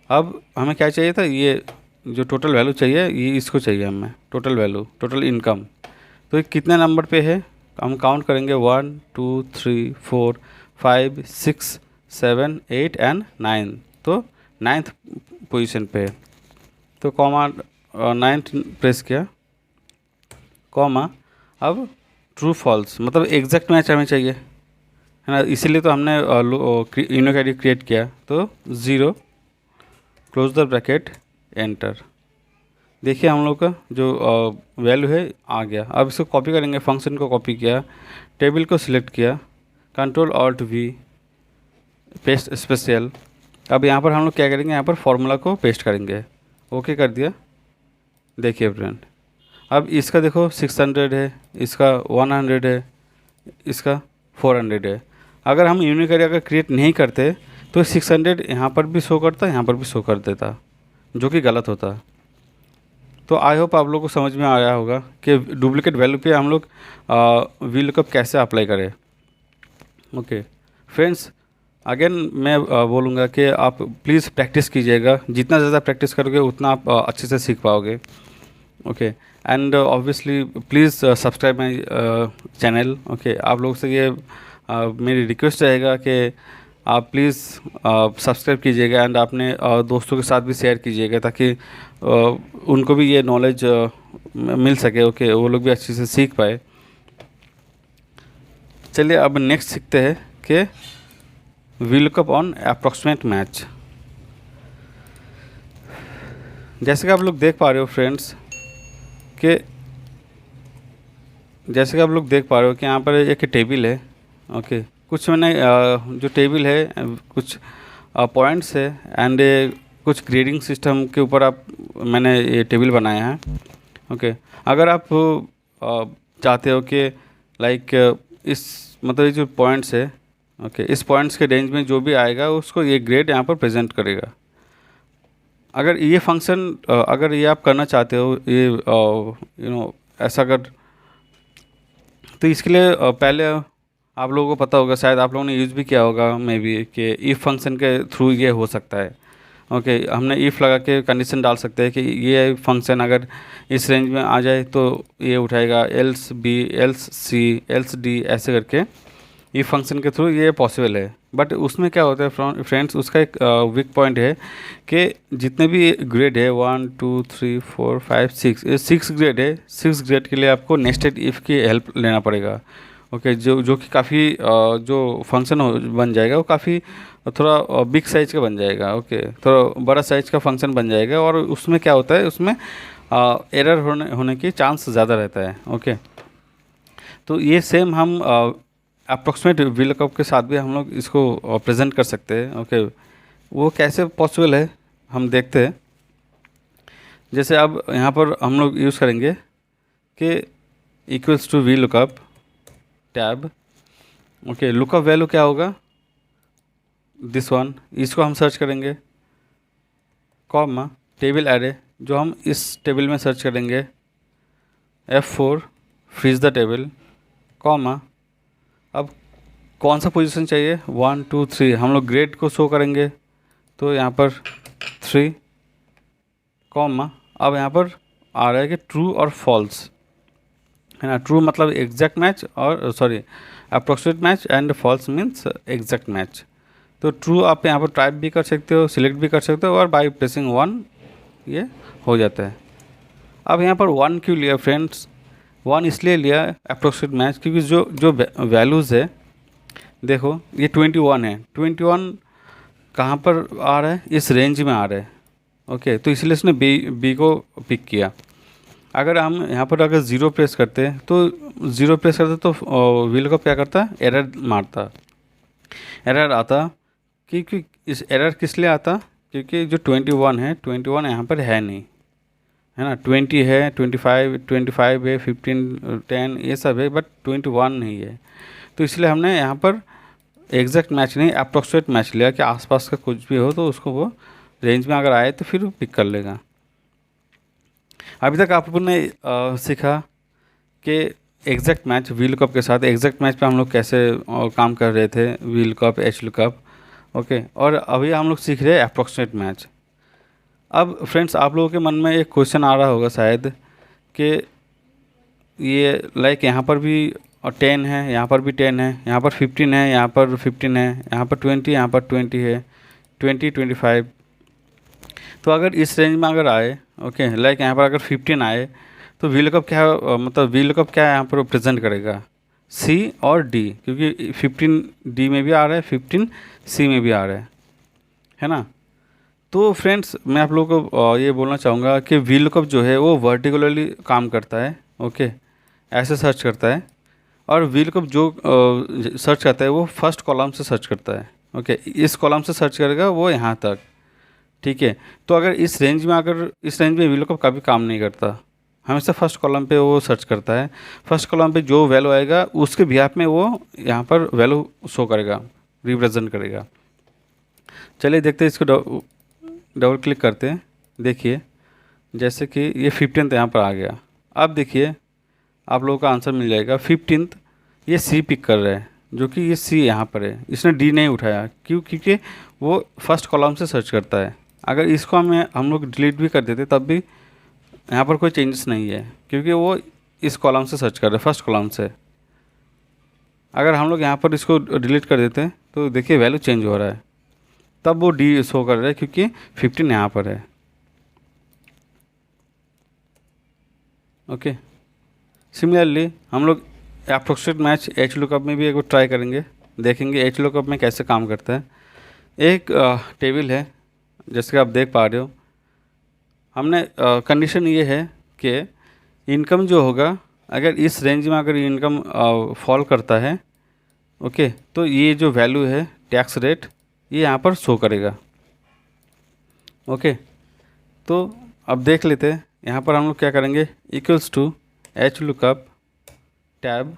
Speaker 1: अब हमें क्या चाहिए था, ये जो टोटल वैल्यू चाहिए ये इसको चाहिए हमें, टोटल वैल्यू, टोटल इनकम। तो ये कितने नंबर पे है हम काउंट करेंगे, 1 2 3 4 5 6 7 8 एंड 9, तो 9th पोजीशन पे है। तो कॉमा 9th प्रेस किया, कॉमा अब ट्रू फॉल्स मतलब एग्जैक्ट मैच हमें चाहिए, है ना, इसीलिए तो हमने यूनिक आईडी क्रिएट किया। तो 0 क्लोज द ब्रैकेट, एंटर। देखिए हम लोग का जो वैल्यू है आ गया। अब इसको कॉपी करेंगे, फंक्शन को कॉपी किया, टेबल को सिलेक्ट किया, control alt we, paste special. अब यहाँ पर हम लोग क्या करेंगे, यहाँ पर फॉर्मूला को पेस्ट करेंगे। ओके कर दिया। देखिए फ्रेंड, अब इसका देखो 600 है, इसका 100 है, इसका 400 है। अगर हम यूनिक एरे अगर क्रिएट नहीं करते तो 600 यहाँ पर भी शो करता, यहाँ पर भी शो कर देता, जो कि गलत होता। तो आई होप आप लोगों को समझ में आ रहा होगा कि डुप्लीकेट वैल्यू पे हम लोग VLOOKUP कैसे अप्लाई करें। ओके फ्रेंड्स, अगेन मैं बोलूँगा कि आप प्लीज़ प्रैक्टिस कीजिएगा। जितना ज़्यादा प्रैक्टिस करोगे उतना आप अच्छे से सीख पाओगे। Okay and obviously please subscribe my channel. Okay, आप लोगों से ये मेरी रिक्वेस्ट रहेगा कि आप प्लीज़ सब्सक्राइब कीजिएगा एंड अपने दोस्तों के साथ भी शेयर कीजिएगा, ताकि उनको भी ये नॉलेज मिल सके। ओके, वो लोग भी अच्छे से सीख पाए। चलिए अब नेक्स्ट सीखते हैं कि VLOOKUP ऑन अप्रॉक्सीमेट मैच। जैसे कि आप लोग देख पा रहे हो फ्रेंड्स कि यहाँ पर एक टेबल है। ओके, कुछ मैंने जो टेबल है कुछ पॉइंट्स है एंड कुछ ग्रेडिंग सिस्टम के ऊपर मैंने ये टेबल बनाया है। ओके, अगर आप चाहते हो कि लाइक इस मतलब ये जो पॉइंट्स है, ओके, इस पॉइंट्स के रेंज में जो भी आएगा उसको ये ग्रेड यहाँ पर प्रेजेंट करेगा। अगर ये फंक्शन अगर ये आप करना चाहते हो, ये ऐसा अगर, तो इसके लिए पहले आप लोगों को पता होगा, शायद आप लोगों ने यूज़ भी किया होगा मे बी, कि इफ़ फंक्शन के थ्रू ये हो सकता है। ओके, हमने इफ़ लगा के कंडीशन डाल सकते हैं कि ये फंक्शन अगर इस रेंज में आ जाए तो ये उठाएगा, एल्स बी, एल्स सी, एल्स डी, ऐसे करके इफ़ फंक्शन के थ्रू ये पॉसिबल है। बट उसमें क्या होता है फ्रेंड्स, उसका एक वीक पॉइंट है कि जितने भी ग्रेड है 1 2 3 4 5 6, ये 6 ग्रेड है। 6 ग्रेड के लिए आपको नेस्टेड इफ़ की हेल्प लेना पड़ेगा। ओके, जो कि काफ़ी जो फंक्शन बन जाएगा वो काफ़ी थोड़ा बिग साइज़ का बन जाएगा। ओके, थोड़ा बड़ा साइज़ का फंक्शन बन जाएगा और उसमें क्या होता है, उसमें एरर होने की चांस ज़्यादा रहता है। ओके, तो ये सेम हम अप्रॉक्सीमेट VLOOKUP के साथ भी हम लोग इसको प्रेजेंट कर सकते हैं। ओके, वो कैसे पॉसिबल है हम देखते हैं। जैसे अब यहाँ पर हम लोग यूज़ करेंगे कि equals to VLOOKUP tab. Okay, lookup value क्या होगा, दिस वन, इसको हम सर्च करेंगे, कॉमा टेबल एरे, जो हम इस टेबल में सर्च करेंगे, F4 freeze the table, comma अब कौन सा पोजीशन चाहिए, 1 2 3, हम लोग ग्रेड को शो करेंगे तो यहाँ पर 3, कॉमा अब यहाँ पर आ रहा है कि ट्रू और फॉल्स, है ना। ट्रू मतलब एग्जैक्ट मैच, और sorry approximate match, and false means exact match. तो ट्रू आप यहाँ पर टाइप भी कर सकते हो, सिलेक्ट भी कर सकते हो, और बाय प्रेसिंग 1 ये हो जाता है। अब यहाँ पर 1 क्यों लिया फ्रेंड्स, 1 इसलिए लिया अप्रोक्सीमेट मैच क्योंकि जो वैल्यूज़ है, देखो ये 21 है, 21 कहाँ पर आ रहा है, इस रेंज में आ रहा है। ओके, तो इसलिए उसने बी को पिक किया। अगर हम यहाँ पर अगर 0 प्रेस करते हैं तो VLOOKUP क्या करता, एरर मारता, एरर आता। क्योंकि इस एरर किस लिए आता, क्योंकि जो 21 है, 21 यहाँ पर है नहीं, है ना। 20 है, 25 है, 15 10 ये सब है, बट 21 नहीं है। तो इसलिए हमने यहाँ पर एग्जैक्ट मैच नहीं, अप्रोक्सीमेट मैच लिया कि आसपास का कुछ भी हो तो उसको वो रेंज में अगर आए तो फिर वो पिक कर लेगा। अभी तक आप लोगों ने सीखा कि एग्जैक्ट मैच VLOOKUP के साथ, एग्जैक्ट मैच पे हम लोग कैसे काम कर रहे थे, VLOOKUP, HLOOKUP। ओके, और अभी हम लोग सीख रहे हैं अप्रोक्सीमेट मैच। अब फ्रेंड्स, आप लोगों के मन में एक क्वेश्चन आ रहा होगा शायद कि ये लाइक यहाँ पर भी 10 है, यहाँ पर भी 10 है, यहाँ पर 15 है, यहाँ पर 15 है, यहाँ पर 20, यहाँ पर 20 है, 20 25। तो अगर इस रेंज में अगर आए, ओके, लाइक यहाँ पर अगर 15 आए तो VLOOKUP क्या मतलब VLOOKUP क्या यहाँ पर प्रेजेंट करेगा, C और D, क्योंकि 15 D में भी आ रहा है, 15 C में भी आ रहा है ना। तो फ्रेंड्स मैं आप लोगों को ये बोलना चाहूँगा कि वी लुकअप जो है वो वर्टिकुलरली काम करता है। ओके, ऐसे सर्च करता है। और वी लुकअप जो सर्च करता है वो फर्स्ट कॉलम से सर्च करता है। ओके, इस कॉलम से सर्च करेगा वो यहाँ तक, ठीक है। तो अगर इस रेंज में वी लुकअप कभी काम नहीं करता, हमेशा फर्स्ट कॉलम पे वो सर्च करता है। फर्स्ट कॉलम पे जो वैल्यू आएगा उसके बिहाफ में वो यहाँ पर वैल्यू शो करेगा, रिप्रेजेंट करेगा। चलिए देखते हैं, इसको डबल क्लिक करते हैं। देखिए जैसे कि ये 15th यहाँ पर आ गया। अब देखिए आप लोगों का आंसर मिल जाएगा 15th। ये सी पिक कर रहा है, जो कि ये सी यहाँ पर है, इसने डी नहीं उठाया। क्यों? क्योंकि वो फर्स्ट कॉलम से सर्च करता है। अगर इसको हम लोग डिलीट भी कर देते तब भी यहाँ पर कोई चेंजेस नहीं है, क्योंकि वो इस कॉलम से सर्च कर रहे हैं, फर्स्ट कॉलम से। अगर हम लोग यहाँ पर इसको डिलीट कर देते हैं तो देखिए वैल्यू चेंज हो रहा है, तब वो डी शो कर रहा है क्योंकि 15 यहाँ पर है। ओके, सिमिलरली हम लोग अप्रोक्सीमेट मैच एच लुकअप में भी एक बार ट्राई करेंगे, देखेंगे एच लुकअप में कैसे काम करता है। एक टेबल है जैसे कि आप देख पा रहे हो। हमने कंडीशन ये है कि इनकम जो होगा, अगर इस रेंज में अगर इनकम फॉल करता है, ओके, तो ये जो वैल्यू है टैक्स रेट ये यहाँ पर शो करेगा। ओके, तो अब देख लेते हैं यहाँ पर हम लोग क्या करेंगे, equals to H lookup tab.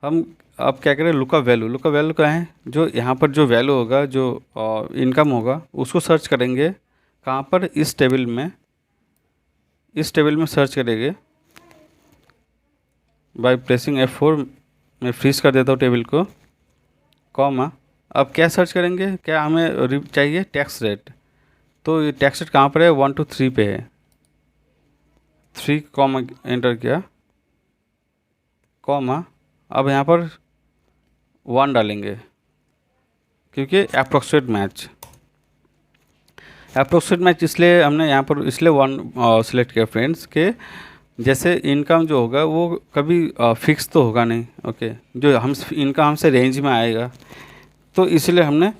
Speaker 1: हम अब क्या करें, लुकअप वैल्यू क्या है, जो यहाँ पर जो वैल्यू होगा, जो इनकम होगा, उसको सर्च करेंगे कहाँ पर, इस टेबल में सर्च करेंगे बाय प्रेसिंग F4। मैं फ्रीज कर देता हूँ टेबल को, कॉमा। अब क्या सर्च करेंगे, क्या हमें चाहिए टैक्स रेट। तो ये टैक्स रेट कहाँ पर है, 1 to 3 पे है। 3 कॉमा एंटर किया, कॉमा। अब यहाँ पर 1 डालेंगे क्योंकि अप्रोक्सीमेट मैच इसलिए हमने यहाँ पर इसलिए 1 सिलेक्ट किया फ्रेंड्स, के जैसे इनकम जो होगा वो कभी फिक्स तो होगा नहीं। ओके, जो हम इनकम हमसे रेंज में आएगा, तो इसलिए हमने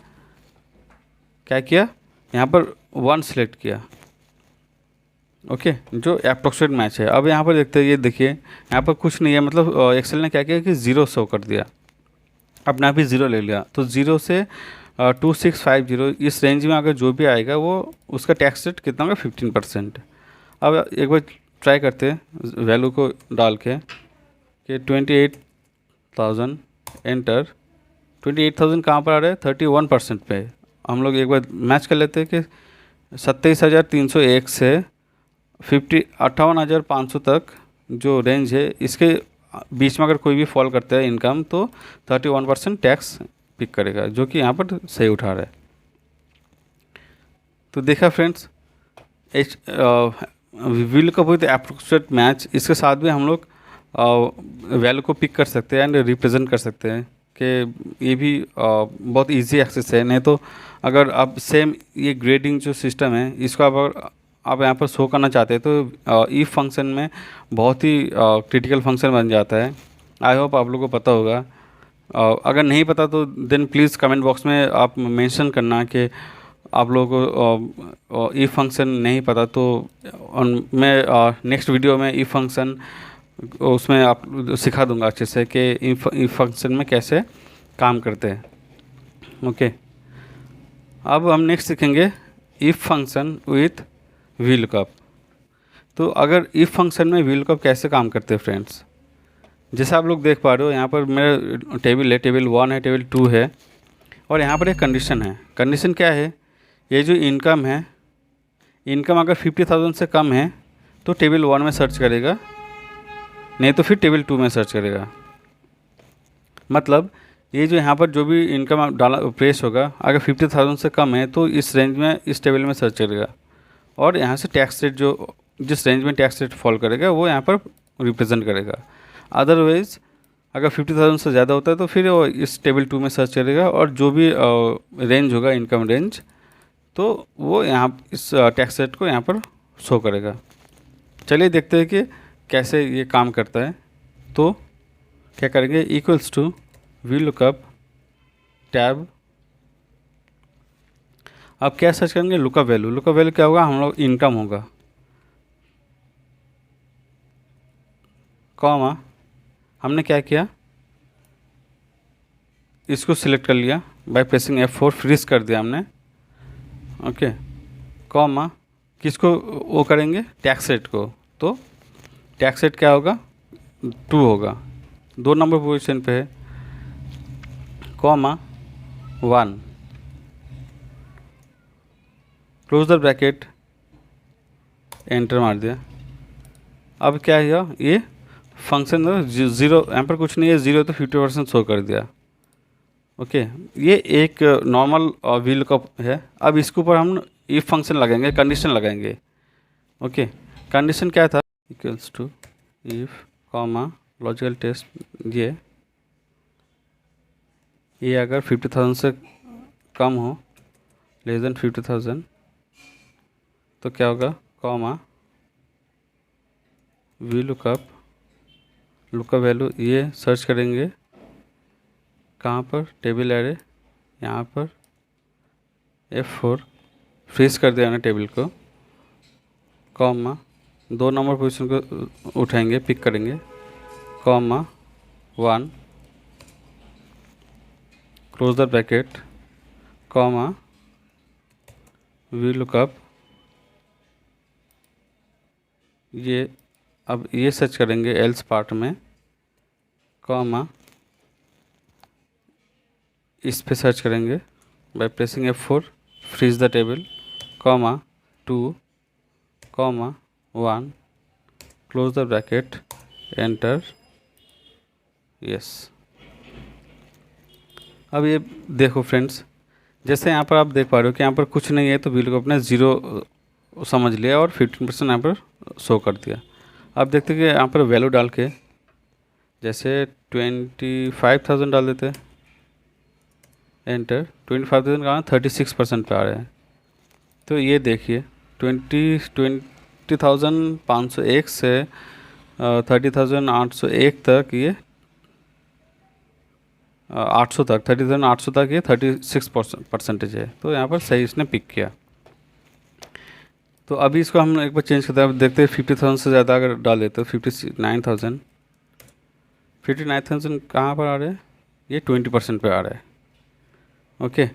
Speaker 1: क्या किया, यहाँ पर 1 सिलेक्ट किया। ओके, जो अप्रोक्सीमेट मैच है। अब यहाँ पर देखते हैं, ये देखिए यहाँ पर कुछ नहीं है, मतलब एक्सेल ने क्या किया कि 0 शो कर दिया, अपने आप ही 0 ले लिया। तो 0 से 2650 इस रेंज में अगर जो भी आएगा वो उसका टैक्स रेट कितना होगा, 15%। अब एक बार ट्राई करते हैं वैल्यू को डाल के कि 28,000 एंटर। 28,000 कहाँ पर आ रहा है, 31% पे। हम लोग एक बार मैच कर लेते हैं कि 27,301 से 58,500 तक जो रेंज है, इसके बीच में अगर कोई भी फॉल करता है इनकम, तो 31% टैक्स पिक करेगा, जो कि यहाँ पर सही उठा रहा है। तो देखा friends, V lookup with approximate match, इसके साथ भी हम लोग वैल्यू को पिक कर सकते हैं एंड रिप्रेजेंट कर सकते हैं, कि ये भी बहुत इजी एक्सेस है। नहीं तो अगर आप सेम ये ग्रेडिंग जो सिस्टम है, इसको आप यहाँ पर शो करना चाहते हैं, तो इफ फंक्शन में बहुत ही क्रिटिकल फंक्शन बन जाता है। आई होप आप लोगों को पता होगा। अगर नहीं पता तो देन प्लीज़ कमेंट बॉक्स में आप मेंशन करना कि आप लोगों को इफ फंक्शन नहीं पता, तो मैं नेक्स्ट वीडियो में इफ फंक्शन उसमें आप सिखा दूंगा अच्छे से कि इफ फंक्शन में कैसे काम करते हैं। ओके, अब हम नेक्स्ट सीखेंगे if function with V lookup. तो अगर इफ फंक्शन में वी लुकअप कैसे काम करते हैं फ्रेंड्स, जैसे आप लोग देख पा रहे हो, यहाँ पर मेरा टेबल है, टेबल 1 है, टेबल 2 है, और यहाँ पर एक कंडीशन है। कंडीशन क्या है, ये जो इनकम है, इनकम अगर 50,000 से कम है तो टेबल 1 में सर्च करेगा, नहीं तो फिर टेबल 2 में सर्च करेगा। मतलब ये जो यहाँ पर जो भी इनकम डाला प्रेस होगा, अगर 50,000 से कम है तो इस रेंज में, इस टेबल में सर्च करेगा, और यहाँ से टैक्स रेट जो जिस रेंज में टैक्स रेट फॉल करेगा वो यहाँ पर रिप्रेजेंट करेगा। अदरवाइज़ अगर 50,000 से ज़्यादा होता है तो फिर वो इस टेबल 2 में सर्च करेगा, और जो भी रेंज होगा, इनकम रेंज, तो वो यहाँ इस टैक्स रेट को यहाँ पर शो करेगा। चलिए देखते हैं कि कैसे ये काम करता है। तो क्या करेंगे, equals to V lookup tab. अब क्या सर्च करेंगे, लुकअप वैल्यू। लुकअप वैल्यू क्या होगा, हम लोग इनकम होगा, कॉमा हमने क्या किया, इसको सिलेक्ट कर लिया बाय प्रेसिंग F4, फ्रीज कर दिया हमने, ओके, कॉमा किसको वो करेंगे, टैक्स रेट को, तो टैक्स रेट क्या होगा, 2 होगा, 2 नंबर पोजीशन पे है, comma 1, close the bracket, enter मार दिया। अब क्या हुआ, ये फंक्शन 0, यहाँ पर कुछ नहीं है, 0 तो 50% शो कर दिया, ओके। ये एक नॉर्मल व्हील का है। अब इसके ऊपर हम इफ फंक्शन लगाएंगे, कंडीशन लगाएंगे, ओके। कंडीशन क्या था, equals to if comma logical test, ये अगर 50,000 से कम हो, लेस देन 50,000, तो क्या होगा, कॉमा वी लुकअप वैल्यू, ये सर्च करेंगे कहाँ पर, टेबल एरे, यहाँ पर F4, फ्रीज कर दिया ना टेबल को, कॉमा 2 नंबर पोजीशन को उठाएंगे, पिक करेंगे, comma 1, close the bracket, comma V lookup, ये अब ये सर्च करेंगे एल्स पार्ट में, कॉमा इस पे सर्च करेंगे by pressing F4, freeze the table, comma 2, comma 1, close the bracket, enter, yes. अब ये देखो फ्रेंड्स, जैसे यहाँ पर आप देख पा रहे हो कि यहाँ पर कुछ नहीं है, तो बिल को अपने 0 समझ लिया और 15% यहाँ पर शो कर दिया। अब देखते हैं कि यहाँ पर वैल्यू डाल के, जैसे 25,000 डाल देते हैं, एंटर, 25,000 का 36% पे आ रहे हैं। तो ये देखिए 20,501 से 30,801 तक, ये 800 तक, 30,800 तक ये 36% है। तो यहाँ पर सही इसने पिक किया। तो अभी इसको हम एक बार चेंज करते हैं, देखते हैं 50,000 से ज़्यादा अगर डाल देते तो 59,000 कहाँ पर आ रहे हैं, ये 20% पे आ रहा है, ओके।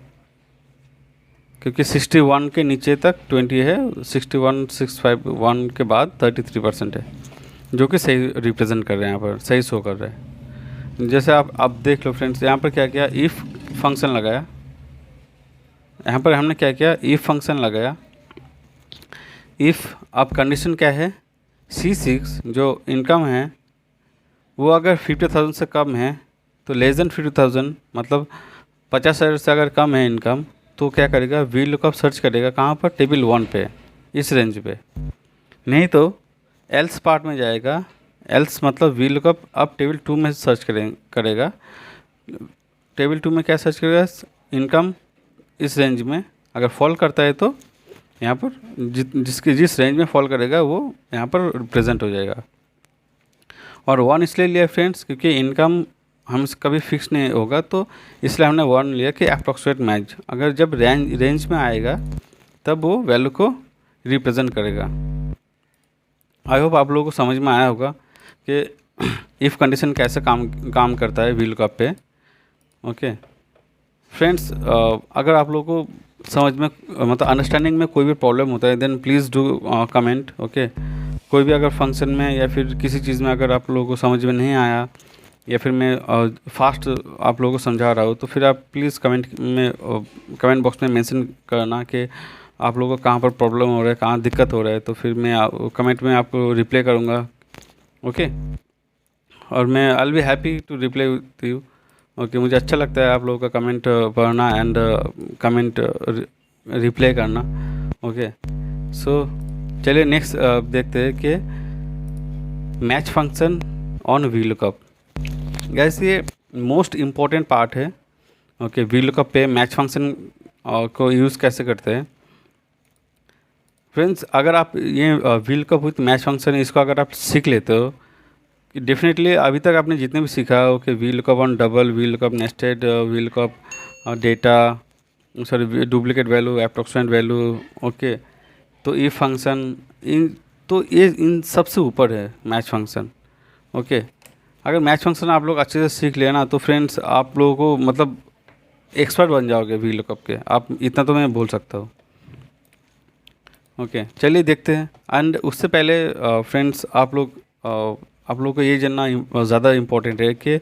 Speaker 1: क्योंकि 61 के नीचे तक 20 है, 61, 651 के बाद 33% है, जो कि सही रिप्रेजेंट कर रहे हैं, यहाँ पर सही शो कर रहे हैं। जैसे आप देख लो फ्रेंड्स, यहाँ पर क्या किया, इफ़ फंक्शन लगाया, यहाँ पर हमने क्या किया, इफ़ फंक्शन लगाया, इफ़, अब कंडीशन क्या है, C6 जो इनकम है वो अगर 50,000 से कम है, तो लेस देन 50,000 मतलब 50,000 से अगर कम है इनकम, तो क्या करेगा, वी लुकअप सर्च करेगा कहाँ पर, टेबल 1 पे, इस रेंज पे। नहीं तो एल्स पार्ट में जाएगा, एल्स मतलब वी लुकअप अब टेबल 2 में सर्च करेगा। टेबल 2 में क्या सर्च करेगा, इनकम इस रेंज में अगर फॉल करता है तो यहाँ पर जिस रेंज में फॉल करेगा वो यहाँ पर प्रेजेंट हो जाएगा। और 1 इसलिए लिया फ्रेंड्स क्योंकि इनकम हम कभी फिक्स नहीं होगा, तो इसलिए हमने 1 लिया कि अप्रॉक्सीमेट मैच, अगर जब रेंज में आएगा तब वो वैल्यू को रिप्रेजेंट करेगा। आई होप आप लोगों को समझ में आया होगा कि इफ़ कंडीशन कैसे काम करता है वी लुकअप पे, ओके फ्रेंड्स। अगर आप लोगों को समझ में मतलब अंडरस्टैंडिंग में कोई भी प्रॉब्लम होता है, then please do comment, okay. कोई भी अगर फंक्शन में या फिर किसी चीज़ में अगर आप लोगों को समझ में नहीं आया, या फिर मैं फास्ट आप लोगों को समझा रहा हूँ, तो फिर आप प्लीज़ कमेंट बॉक्स में मेंशन करना कि आप लोगों को कहाँ पर प्रॉब्लम हो रहा है, कहाँ दिक्कत हो रहा है, तो फिर मैं कमेंट में आपको रिप्लाई करूँगा, ओके। और मैं I will be happy to reply with you, okay. मुझे अच्छा लगता है आप लोगों का कमेंट पढ़ना एंड कमेंट रिप्लाई करना, ओके। सो चलिए नेक्स्ट देखते हैं कि match function on V lookup. Guys ये मोस्ट इम्पॉर्टेंट पार्ट है, ओके। वी लुकअप पे मैच फंक्शन को यूज़ कैसे करते हैं फ्रेंड्स। अगर आप ये V lookup with match function इसको अगर आप सीख लेते हो, डेफिनेटली अभी तक आपने जितने भी सीखा हो कि we lookup on double, we lookup nested, V lookup data, sorry duplicate value, approximate value, okay. तो ये फंक्शन ये इन सबसे ऊपर है मैच फंक्शन, ओके। अगर मैच फंक्शन आप लोग अच्छे से सीख लिया ना तो फ्रेंड्स आप लोगों को मतलब एक्सपर्ट बन जाओगे वी लुकअप के, आप इतना तो मैं बोल सकता हूँ, ओके। चलिए देखते हैं। एंड उससे पहले फ्रेंड्स आप लोग को ये जानना ज़्यादा इम्पोर्टेंट है कि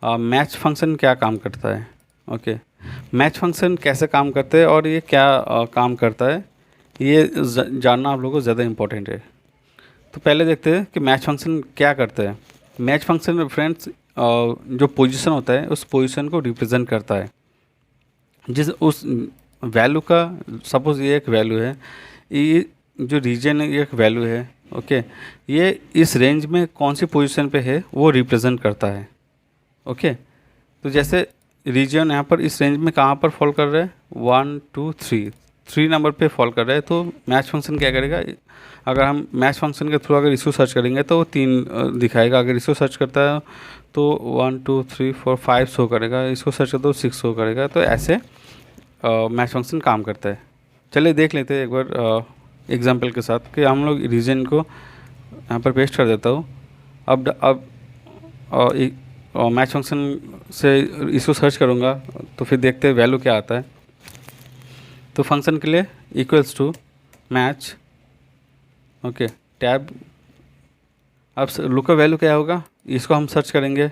Speaker 1: मैच फंक्शन क्या काम करता है, ओके। मैच फंक्शन कैसे काम करते हैं और ये क्या काम करता है, ये जानना आप लोगों को ज़्यादा इम्पोर्टेंट है। तो पहले देखते हैं कि मैच फंक्शन क्या करता है। मैच फंक्शन फ्रेंड्स जो पोजीशन होता है उस पोजीशन को रिप्रेजेंट करता है। जिस उस वैल्यू का, सपोज़ ये एक वैल्यू है, ये जो रीजन है ये एक वैल्यू है, ओके। ये इस रेंज में कौन सी पोजीशन पे है वो रिप्रेजेंट करता है, ओके। तो जैसे रीजन यहाँ पर इस रेंज में कहाँ पर फॉल कर रहा है, 1 2 3 नंबर पे फॉल कर रहा है। तो मैच फंक्शन क्या करेगा, अगर हम मैच फंक्शन के थ्रू अगर इसको सर्च करेंगे तो वो 3 दिखाएगा। अगर इसको सर्च करता है तो 1 2 3 4 5 शो करेगा, इसको सर्च करता है तो 6 शो करेगा। तो ऐसे मैच फंक्शन काम करता है। चलिए देख लेते हैं एक बार एग्जांपल के साथ कि हम लोग रीजन को यहाँ पर पेस्ट कर देता हूँ। अब मैच फंक्शन से इसको सर्च करूँगा तो फिर देखते हैं वैल्यू क्या आता है। तो फंक्शन के लिए equals to match, okay, tab. अब लुकअप वैल्यू क्या होगा, इसको हम सर्च करेंगे,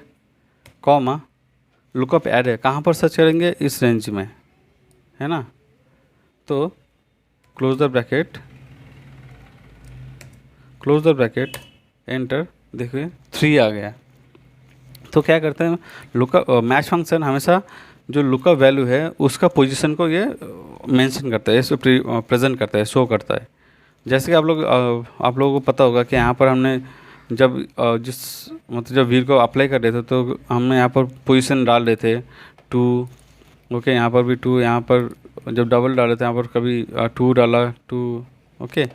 Speaker 1: कॉमा लुकअप एरे कहाँ पर सर्च करेंगे, इस रेंज में, है ना। तो क्लोज द ब्रैकेट एंटर, देखिए 3 आ गया। तो क्या करते हैं, लुकअप मैच फंक्शन हमेशा जो लुकअप वैल्यू है उसका पोजीशन को ये मेंशन करता है, इसको प्रेजेंट करता है, शो करता है। जैसे कि आप लोगों को पता होगा कि यहाँ पर हमने जब जब व्हील को अप्लाई कर रहे थे तो हमने यहाँ पर पोजीशन डाल रहे थे 2, ओके। यहाँ पर भी 2, यहाँ पर जब डबल डाले थे यहाँ पर कभी 2 डाला 2, ओके।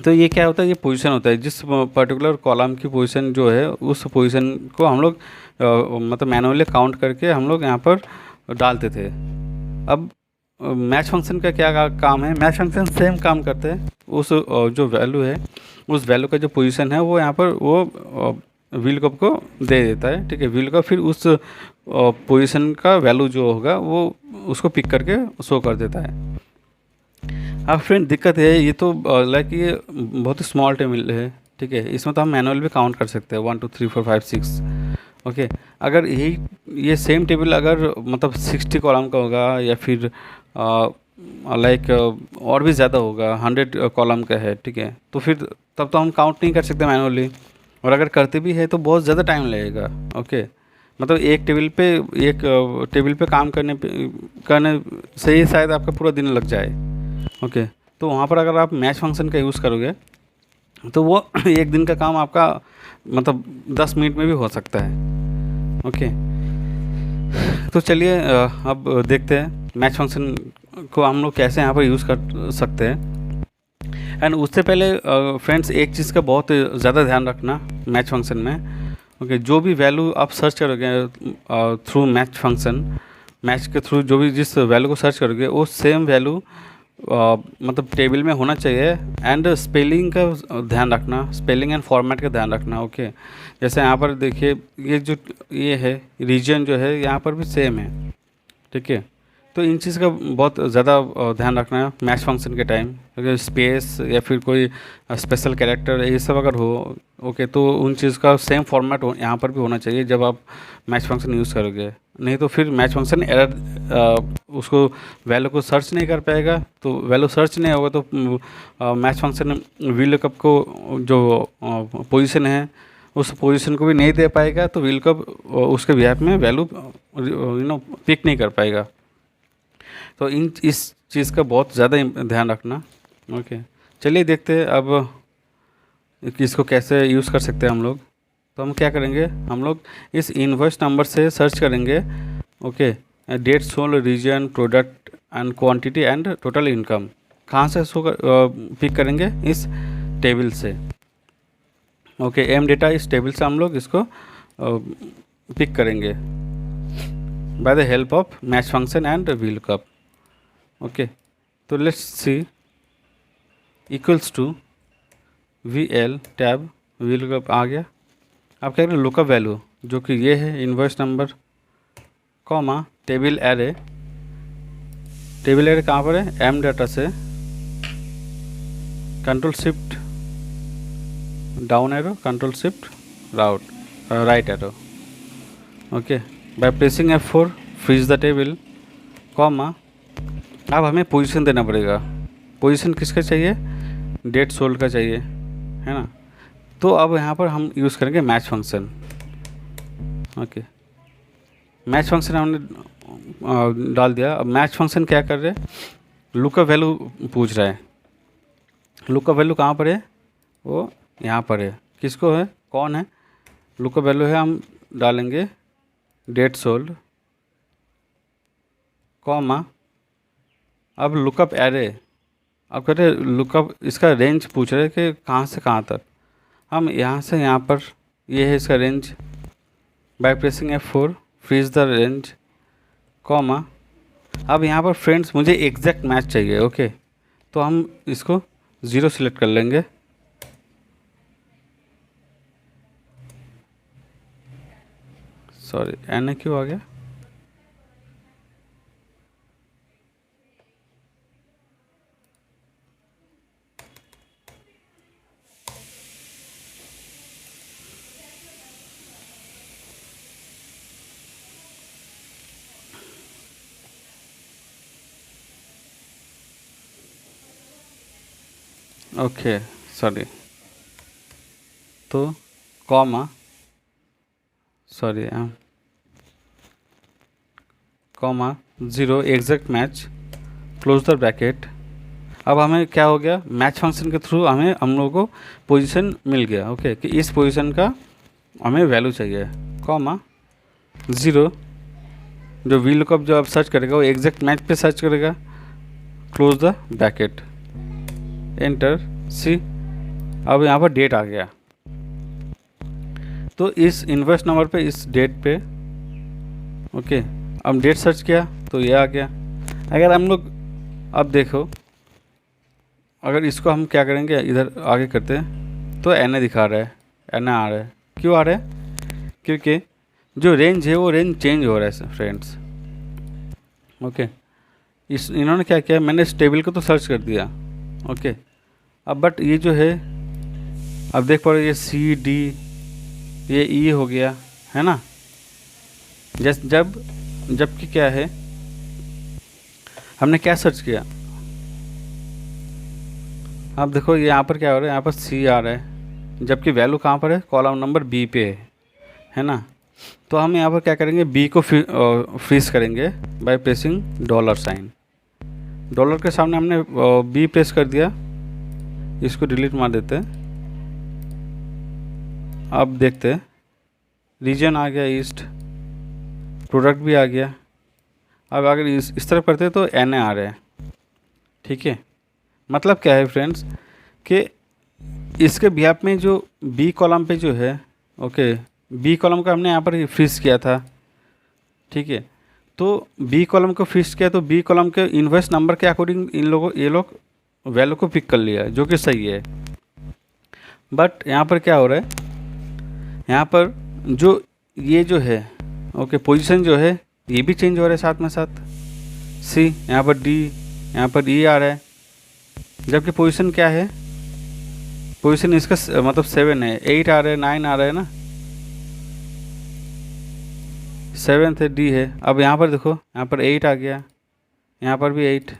Speaker 1: तो ये क्या होता है, ये पोजीशन होता है, जिस पर्टिकुलर कॉलम की पोजीशन जो है उस पोजीशन को हम लोग मतलब मैनुअली काउंट करके हम लोग यहाँ पर डालते थे। अब मैच फंक्शन का क्या काम है, मैच फंक्शन सेम काम करते हैं। उस जो वैल्यू है उस वैल्यू का जो पोजीशन है वो यहाँ पर वो व्हील कप को दे देता है, ठीक है। व्हील कप फिर उस पोजीशन का वैल्यू जो होगा वो उसको पिक करके शो कर देता है। अब फ्रेंड दिक्कत है, ये तो लाइक ये बहुत ही स्मॉल टेबल है, ठीक है। इसमें तो हम मैनुअल भी काउंट कर सकते हैं 1 2 3 4 5 6, ओके। अगर ये सेम टेबल अगर मतलब 60 कॉलम का होगा या फिर लाइक और भी ज़्यादा होगा, 100 कॉलम का है, ठीक है, तो फिर तब तो हम काउंट नहीं कर सकते मैनुअली, और अगर करते भी है तो बहुत ज़्यादा टाइम लगेगा, ओके। मतलब एक टेबल पे काम करने से ही शायद आपका पूरा दिन लग जाए, ओके। तो वहाँ पर अगर आप मैच फंक्शन का यूज़ करोगे तो वो एक दिन का काम आपका मतलब 10 मिनट में भी हो सकता है, ओके। तो चलिए अब देखते हैं मैच फंक्शन को हम लोग कैसे यहाँ पर यूज़ कर सकते हैं। एंड उससे पहले फ्रेंड्स एक चीज़ का बहुत ज़्यादा ध्यान रखना मैच फंक्शन में, ओके। जो भी वैल्यू आप सर्च करोगे थ्रू मैच फंक्शन, मैच के थ्रू जो भी जिस वैल्यू को सर्च करोगे वो सेम वैल्यू मतलब टेबल में होना चाहिए। एंड स्पेलिंग का ध्यान रखना, स्पेलिंग एंड फॉर्मेट का ध्यान रखना, ओके। जैसे यहाँ पर देखिए ये है रीजन जो है यहाँ पर भी सेम है, ठीक है। तो इन चीज़ का बहुत ज़्यादा ध्यान रखना है मैच फंक्शन के टाइम, अगर स्पेस या फिर कोई स्पेशल कैरेक्टर ये सब अगर हो, ओके, तो उन चीज़ का सेम फॉर्मेट यहाँ पर भी होना चाहिए जब आप मैच फंक्शन यूज़ करोगे। नहीं तो फिर मैच फंक्शन एरर उसको वैल्यू को सर्च नहीं कर पाएगा। तो वैल्यू सर्च नहीं होगा तो मैच फंक्शन व्हील लुकअप को जो पोजीशन है उस पोजीशन को भी नहीं दे पाएगा, तो व्हील लुकअप उसके बिहाफ में वैल्यू पिक नहीं कर पाएगा। तो इस चीज़ का बहुत ज़्यादा ध्यान रखना, ओके। चलिए देखते हैं अब इसको कैसे यूज़ कर सकते हैं हम लोग। तो हम क्या करेंगे, हम लोग इस इनवॉइस नंबर से सर्च करेंगे, okay. Date, sold, region, product and quantity and total income कहाँ से पिक करेंगे, इस टेबल से, ओके। एम डेटा इस टेबल से हम लोग इसको पिक करेंगे, by the help of match function and VLOOKUP. Okay, तो let's see equals to VL tab VLOOKUP आ गया। अब क्या करें, लुकअप वैल्यू जो कि ये है invoice number comma table array. Table array कहाँ पर है, एम डाटा से control shift down arrow, control shift right arrow. Okay, by pressing F4 freeze the table comma. अब हमें पोजीशन देना पड़ेगा। पोजीशन किसका चाहिए, डेट सोल्ड का चाहिए, है ना। तो अब यहाँ पर हम यूज़ करेंगे match function. Okay, match function हमने डाल दिया। अब मैच फंक्शन क्या कर रहे हैं, लुकअप वैल्यू पूछ रहा है। लुकअप वैल्यू कहाँ पर है, वो यहाँ पर है। किसको है, कौन है, लुकअप वैल्यू है, हम डालेंगे डेट सोल्ड कॉमा। अब लुकअप एरे, अब कहते हैं लुकअप, इसका रेंज पूछ रहे हैं कि कहाँ से कहाँ तक। हम यहाँ से यहाँ पर, ये है इसका range. By pressing F4 freeze the range comma. अब यहाँ पर फ्रेंड्स मुझे एग्जैक्ट मैच चाहिए। ओके, तो हम इसको 0 सिलेक्ट कर लेंगे। सॉरी, एन क्यों आ गया। ओके सॉरी, तो comma, sorry comma 0 exact match close the bracket. अब हमें क्या हो गया, मैच फंक्शन के थ्रू हम लोगों को पोजीशन मिल गया। ओके, कि इस पोजीशन का हमें वैल्यू चाहिए कॉमा 0। जो VLOOKUP जो आप सर्च करेगा वो एग्जैक्ट मैच पे सर्च करेगा, क्लोज द ब्रैकेट, एंटर सी। अब यहाँ पर डेट आ गया, तो इस इन्वर्स नंबर पे, इस डेट पे, ओके, अब डेट सर्च किया तो ये आ गया। अगर हम लोग, अब देखो, अगर इसको हम क्या करेंगे, इधर आगे करते हैं तो एन दिखा रहा है, एन आ रहा है। क्यों आ रहा है, क्योंकि जो रेंज है वो रेंज चेंज हो रहा है फ्रेंड्स। ओके, इन्होंने क्या किया, मैंने इस टेबल को तो सर्च कर दिया। ओके, अब बट ये जो है, अब देख पा रहे, ये सी डी, ये ई हो गया, है ना। जबकि क्या है, हमने क्या सर्च किया, अब देखो ये यहाँ पर क्या हो रहा है, यहाँ पर सी आ रहा है, जबकि वैल्यू कहाँ पर है, कॉलम नंबर बी पे है ना। तो हम यहाँ पर क्या करेंगे, बी को फ्रीज करेंगे बाय प्रेसिंग $। डॉलर के सामने हमने बी प्रेस कर दिया, इसको डिलीट मार देते हैं। अब देखते हैं, रीजन आ गया ईस्ट, प्रोडक्ट भी आ गया। अब अगर इस तरफ करते हैं तो एन आ रहा है, ठीक है। मतलब क्या है फ्रेंड्स, कि इसके बिहाफ में जो बी कॉलम पे जो है, ओके, बी कॉलम का हमने यहाँ पर फ्रीज किया था, ठीक है। तो बी कॉलम को फ्रीज किया, तो बी कॉलम के इन्वर्स नंबर के अकॉर्डिंग ये लोग वैल्यू को पिक कर लिया, जो कि सही है। बट यहाँ पर क्या हो रहा है, यहाँ पर जो ये जो है, ओके, पोजीशन जो है ये भी चेंज हो रहा है साथ में साथ। सी, यहाँ पर डी, यहाँ पर ई आ रहा है, जबकि पोजीशन क्या है, पोजीशन इसका मतलब 7 है, 8 आ रहा है, 9 आ रहा है ना, 7 है, डी है। अब यहाँ पर देखो, यहाँ पर 8 आ गया, यहाँ पर भी 8।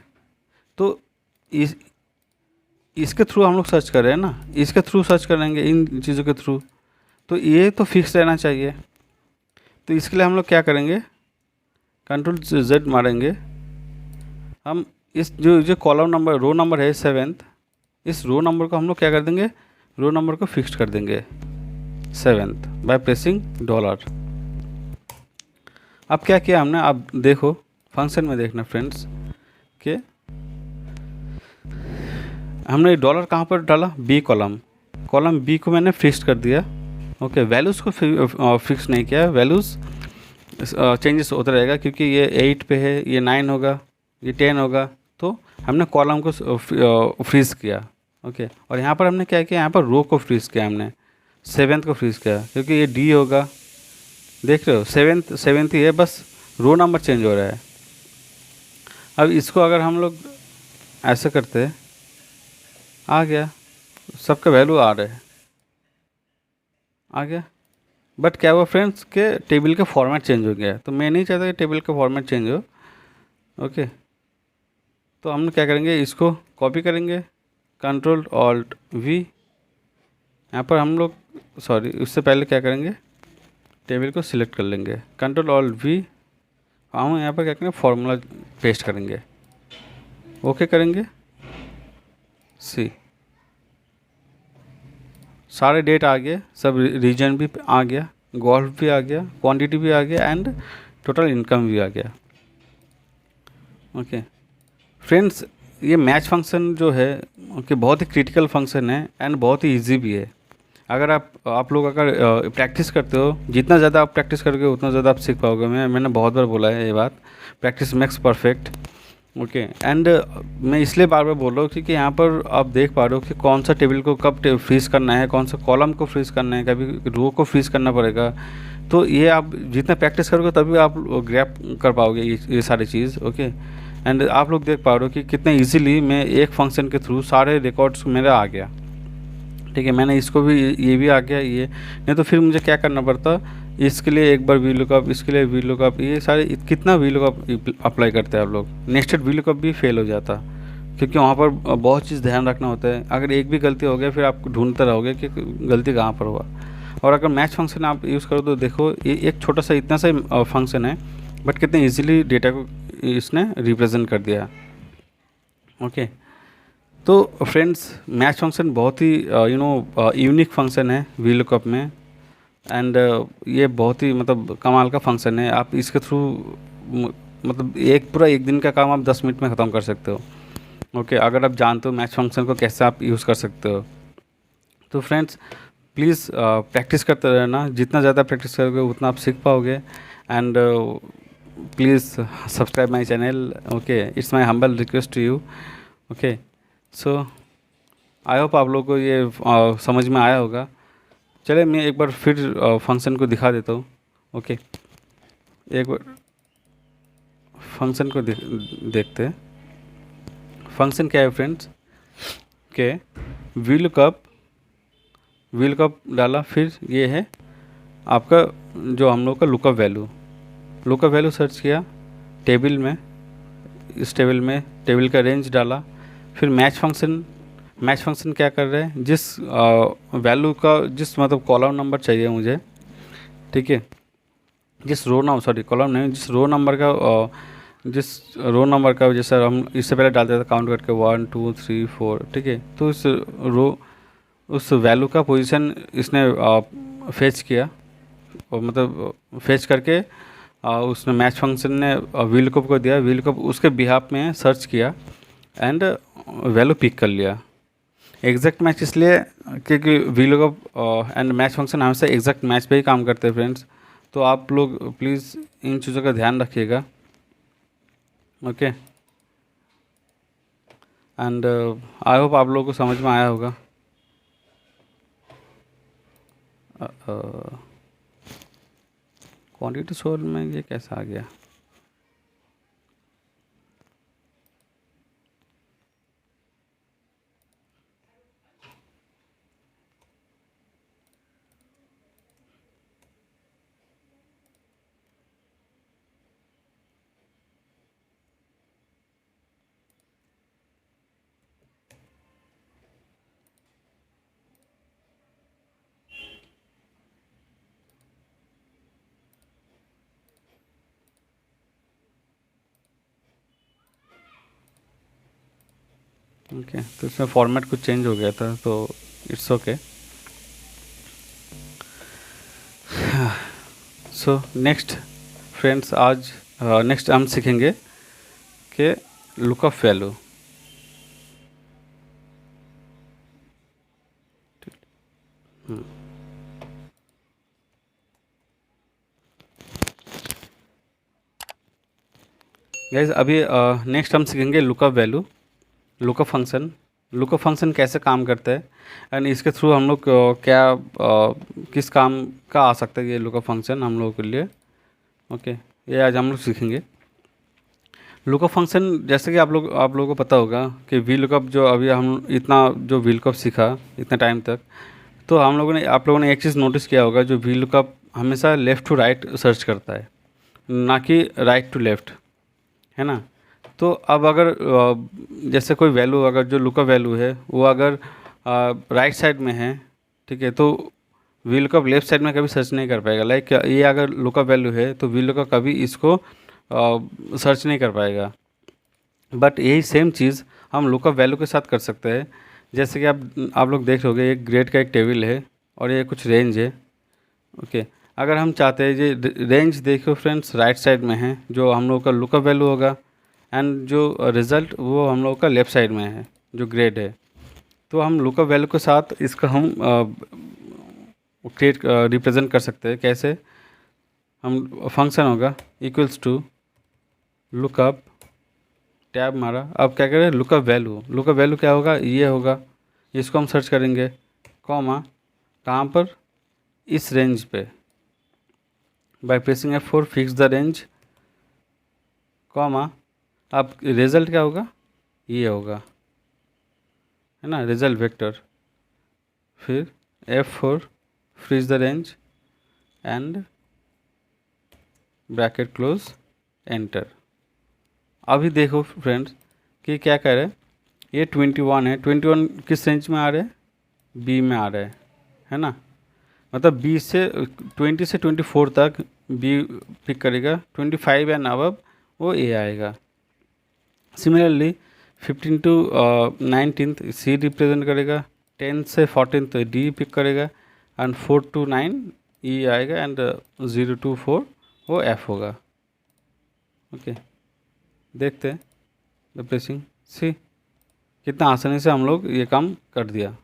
Speaker 1: तो इसके थ्रू हम लोग सर्च कर रहे हैं ना, इसके थ्रू सर्च करेंगे, इन चीज़ों के थ्रू। तो ये तो फिक्स रहना चाहिए। तो इसके लिए हम लोग क्या करेंगे, कंट्रोल Z मारेंगे। हम इस जो कॉलम नंबर, रो नंबर है 7th, इस रो नंबर को हम लोग क्या कर देंगे, रो नंबर को फिक्स कर देंगे 7th बाय प्रेसिंग $। अब क्या किया हमने, अब देखो फंक्शन में देखना फ्रेंड्स, कि हमने $। कहाँ पर डाला, बी कॉलम बी को मैंने फिक्स कर दिया। ओके, वैल्यूज़ को फिक्स नहीं किया, वैल्यूज़ चेंजेस होता रहेगा, क्योंकि ये 8 पे है, ये 9 होगा, ये 10 होगा। तो हमने कॉलम को फ्रीज किया। ओके, और यहाँ पर हमने क्या किया, यहाँ पर रो को फ्रीज किया हमने, 7th को फ्रीज किया, क्योंकि ये डी होगा, देख रहे हो 7th ही है, बस रो नंबर चेंज हो रहा है। अब इसको अगर हम लोग ऐसे करते, आ गया, सबका वैल्यू आ रहा है, आ गया। बट क्या हुआ फ्रेंड्स के टेबल का फॉर्मेट चेंज हो गया है, तो मैं नहीं चाहता कि टेबल का फॉर्मेट चेंज हो। ओके, तो हम क्या करेंगे, इसको कॉपी करेंगे, कंट्रोल ऑल्ट वी, यहाँ पर हम लोग, सॉरी उससे पहले क्या करेंगे, टेबल को सिलेक्ट कर लेंगे, कंट्रोल ऑल्ट वी, हम यहाँ पर क्या करेंगे, फॉर्मूला पेस्ट करेंगे, ओके करेंगे, सी सारे डेट आ गए, सब रीजन भी आ गया, गोल्फ भी आ गया, क्वांटिटी भी आ गया, एंड टोटल इनकम भी आ गया। ओके फ्रेंड्स, ये मैच फंक्शन जो है ओके बहुत ही क्रिटिकल फंक्शन है एंड बहुत ही इजी भी है। अगर आप लोग अगर प्रैक्टिस करते हो, जितना ज़्यादा आप प्रैक्टिस करोगे उतना ज़्यादा आप सीख पाओगे। मैंने बहुत बार बोला है ये बात, practice makes perfect. Okay, and मैं इसलिए बार बार बोल रहा हूँ क्योंकि यहाँ पर आप देख पा रहे हो कि कौन सा टेबल को कब फ्रीज करना है, कौन सा कॉलम को फ्रीज करना है, कभी रो को फ्रीज करना पड़ेगा। तो ये आप जितना प्रैक्टिस करोगे तभी आप ग्रैप कर पाओगे ये सारी चीज़। ओके, एंड आप लोग देख पा रहे हो कि कितने इजीली मैं एक फंक्शन के थ्रू सारे रिकॉर्ड्स मेरा आ गया। ठीक है, मैंने इसको भी, ये भी आ गया, ये नहीं तो फिर मुझे क्या करना पड़ता, इसके लिए एक बार वी लुकअप, इसके लिए वी लुकअप, ये सारे कितना वी लुकअप अप्लाई करते हैं आप लोग, नेस्टेड वी लुकअप भी फेल हो जाता, क्योंकि वहाँ पर बहुत चीज़ ध्यान रखना होता है। अगर एक भी गलती हो गया फिर आप ढूंढते रहोगे कि गलती कहाँ पर हुआ। और अगर मैच फंक्शन आप यूज़ करो तो देखो, ये एक छोटा सा इतना सा फंक्शन है, बट कितने ईजिली डेटा को इसने रिप्रेजेंट कर दिया। ओके, तो फ्रेंड्स मैच फंक्शन बहुत ही यूनिक फंक्शन है वी लुकअप में, एंड ये बहुत ही मतलब कमाल का फंक्शन है। आप इसके थ्रू मतलब पूरा एक दिन का काम आप 10 मिनट में ख़त्म कर सकते हो। ओके, अगर आप जानते हो मैच फंक्शन को कैसे आप यूज़ कर सकते हो। तो फ्रेंड्स प्लीज़ प्रैक्टिस करते रहना, जितना ज़्यादा प्रैक्टिस करोगे उतना आप सीख पाओगे। And please subscribe my channel. Okay, it's my humble request to you. Okay, so I hope आप लोगों को ये समझ में आया होगा। चलिए मैं एक बार फिर फंक्शन को दिखा देता हूँ। ओके, एक बार फंक्शन को देखते हैं। फंक्शन क्या है फ्रेंड्स के वी लुकअप डाला, फिर ये है आपका जो हम लोग का लुकअप वैल्यू सर्च किया टेबल में, इस टेबल में टेबल का रेंज डाला, फिर मैच फंक्शन क्या कर रहे हैं, जिस वैल्यू का जिस मतलब कॉलम नंबर चाहिए मुझे, ठीक है, जिस रो नंबर, सॉरी कॉलम नहीं, जिस रो नंबर का जैसे हम इससे पहले डालते थे काउंट करके 1 2 3 4, ठीक है, तो उस वैल्यू का पोजीशन इसने फेच किया, और मतलब फेच करके उसने मैच फंक्शन ने वी लुकअप को दिया, वी लुकअप उसके बिहाफ में सर्च किया एंड वैल्यू पिक कर लिया। एग्जैक्ट मैच इसलिए क्योंकि we lookup and match function हमेशा एग्जैक्ट मैच पे ही काम करते हैं फ्रेंड्स, तो आप लोग प्लीज़ इन चीज़ों का ध्यान रखिएगा। ओके, एंड आई होप आप लोगों को समझ में आया होगा। क्वांटिटी सोल में ये कैसा आ गया, ओके तो इसमें फॉर्मेट कुछ चेंज हो गया था, तो it's okay. So next friends, आज नेक्स्ट हम सीखेंगे कि लुकअप वैल्यू। गाइस अभी नेक्स्ट हम सीखेंगे lookup value, lookup function. Lookup function कैसे काम करता है एंड इसके थ्रू हम लोग क्या किस काम का आ सकता है ये लुकअप फंक्शन हम लोगों के लिए। ओके, ये आज हम लोग सीखेंगे। लुकअप फंक्शन जैसे कि आप लोगों को पता होगा कि वी लुकअप, जो अभी हम इतना जो वी लुकअप सीखा इतना टाइम तक, तो आप लोगों ने एक चीज़ नोटिस किया होगा, जो वी लुकअप हमेशा लेफ़्ट टू राइट सर्च करता है, ना कि राइट टू लेफ़्ट, है ना। तो अब अगर जैसे कोई वैल्यू, अगर जो लुकअप वैल्यू है वो अगर राइट साइड में है, ठीक है, तो वी लुकअप लेफ्ट साइड में कभी सर्च नहीं कर पाएगा। लाइक ये अगर लुकअप वैल्यू है तो वी लुकअप कभी इसको सर्च नहीं कर पाएगा। बट यही सेम चीज़ हम लुकअप वैल्यू के साथ कर सकते हैं। जैसे कि आप लोग देख लोगे, एक ग्रेड का एक टेबल है और ये कुछ रेंज है। ओके, अगर हम चाहते हैं ये रेंज, देखो फ्रेंड्स, राइट साइड में है जो हम लोग का लुकअप वैल्यू होगा, एंड जो रिज़ल्ट वो हम लोग का लेफ़्ट साइड में है जो ग्रेड है। तो हम लुकअप वैल्यू के साथ इसका हम क्रिएट रिप्रेजेंट कर सकते हैं। कैसे? हम फंक्शन होगा इक्वल्स टू लुकअप, टैब मारा, अब क्या करें, लुकअप वैल्यू। लुकअप वैल्यू क्या होगा, ये होगा, इसको हम सर्च करेंगे, कॉमा, कहाँ पर, इस रेंज पे, bye pressing F4 fix the range, comma, अब रिजल्ट क्या होगा, ये होगा, है ना, रिजल्ट वेक्टर, फिर F4 freeze the range and bracket close, enter. अभी देखो फ्रेंड्स कि क्या कह रहे हैं, ये 21 है, 21 किस रेंज में आ रहे हैं, बी में आ रहे हैं, है ना। मतलब 20 से 20 से 24 तक बी पिक करेगा, 25 एंड अबव वो ए आएगा। सिमिलरली 15 टू 19 सी रिप्रेजेंट करेगा, 10 से 14 तो डी पिक करेगा, एंड 4 to 9 ई आएगा, एंड 0 to 4 वो एफ होगा। ओके, देखते हैं द प्रेसिंग सी, कितना आसानी से हम लोग ये काम कर दिया।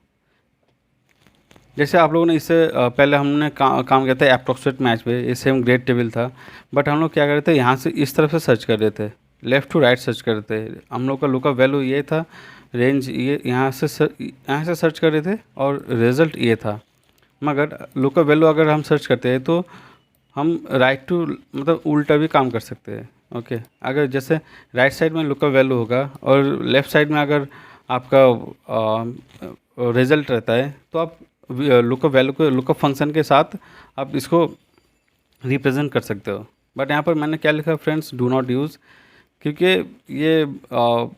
Speaker 1: जैसे आप लोगों ने इससे पहले हमने काम किया था अप्रोक्सीमेट मैच पे, ये सेम ग्रेड टेबल था, बट हम लोग क्या कर रहे थे, यहाँ से इस तरफ से सर्च कर रहे थे, लेफ़्ट टू राइट सर्च कर रहे थे। हम लोग का लुकअप वैल्यू ये था, रेंज ये यहाँ से सर्च कर रहे थे, और रिज़ल्ट ये था। मगर लुकअप वैल्यू अगर हम सर्च करते हैं तो हम राइट टू, मतलब उल्टा भी काम कर सकते हैं। ओके, अगर जैसे राइट साइड में लुकअप वैल्यू होगा और लेफ़्ट साइड में अगर आपका रिज़ल्ट रहता है, तो आप लुकअप वैल्यू को लुकअप फंक्शन के साथ आप इसको रिप्रेजेंट कर सकते हो। बट यहाँ पर मैंने क्या लिखा फ्रेंड्स, डू नॉट यूज़, क्योंकि ये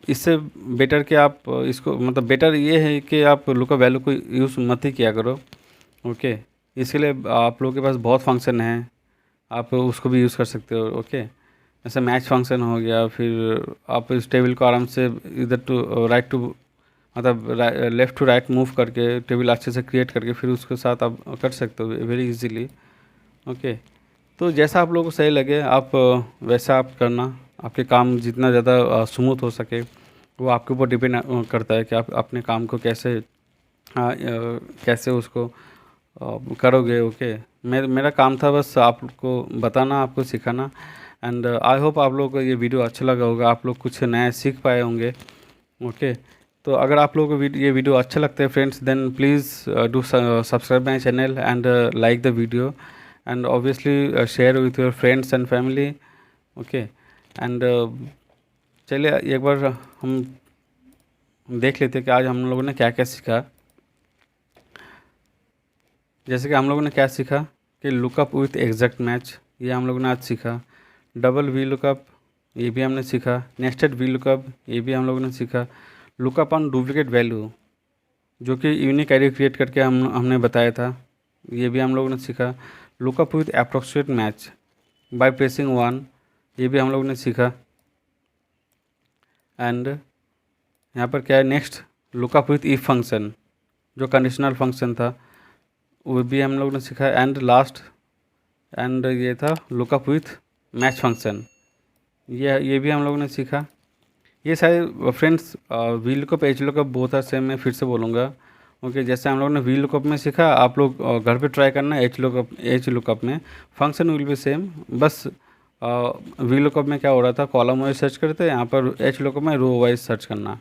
Speaker 1: इससे बेटर कि आप इसको, मतलब बेटर ये है कि आप लुकअप वैल्यू को यूज़ मत ही किया करो। ओके, इसके लिए आप लोगों के पास बहुत फंक्शन हैं, आप उसको भी यूज़ कर सकते हो। ओके, जैसे मैच फंक्शन हो गया, फिर आप इस टेबल को आराम से इधर टू राइट टू, मतलब लेफ़्ट टू राइट मूव करके टेबल अच्छे से क्रिएट करके फिर उसके साथ आप कर सकते हो वेरी इजीली। ओके, तो जैसा आप लोगों को सही लगे आप वैसा आप करना, आपके काम जितना ज़्यादा स्मूथ हो सके वो आपके ऊपर डिपेंड करता है कि आप अपने काम को कैसे उसको करोगे। ओके, मेरा काम था बस आपको बताना, आपको सिखाना, एंड आई होप आप लोगों को ये वीडियो अच्छा लगा होगा, आप लोग कुछ नया सीख पाए होंगे। ओके, तो अगर आप लोगों को ये वीडियो अच्छा लगता है friends, then please do subscribe my channel and like the video, and obviously share with your friends and family. Okay, and चलिए एक बार हम देख लेते हैं कि आज हम लोगों ने क्या क्या सीखा। जैसे कि हम लोगों ने क्या सीखा कि लुकअप विथ एग्जैक्ट मैच, ये हम लोगों ने आज सीखा। डबल वी लुकअप, ये भी हमने सीखा। नेस्टेड वी लुकअप, ये भी हम लोगों ने सीखा। लुकअप ऑन डुप्लीकेट वैल्यू, जो कि यूनिक आईडी क्रिएट करके हमने बताया था, ये भी हम लोगों ने सीखा। Lookup with approximate match by pressing 1, ये भी हम लोगों ने सीखा। एंड यहाँ पर क्या है, next lookup with if function, जो कंडीशनल फंक्शन था, वो भी हम लोगों ने सीखा। एंड लास्ट एंड ये था लुकअप विथ मैच फंक्शन, ये भी हम लोगों ने सीखा। ये सारे friends V lookup H lookup बहुत आर सेम, मैं फिर से बोलूँगा। ओके, जैसे हम लोग ने वी लुकअप में सीखा, आप लोग घर पे ट्राई करना एच लुकअप में, फंक्शन विल बी सेम, बस वी लुकअप में क्या हो रहा था, कॉलम वाइज सर्च करते, यहाँ पर एच लुकअप में रो वाइज सर्च करना,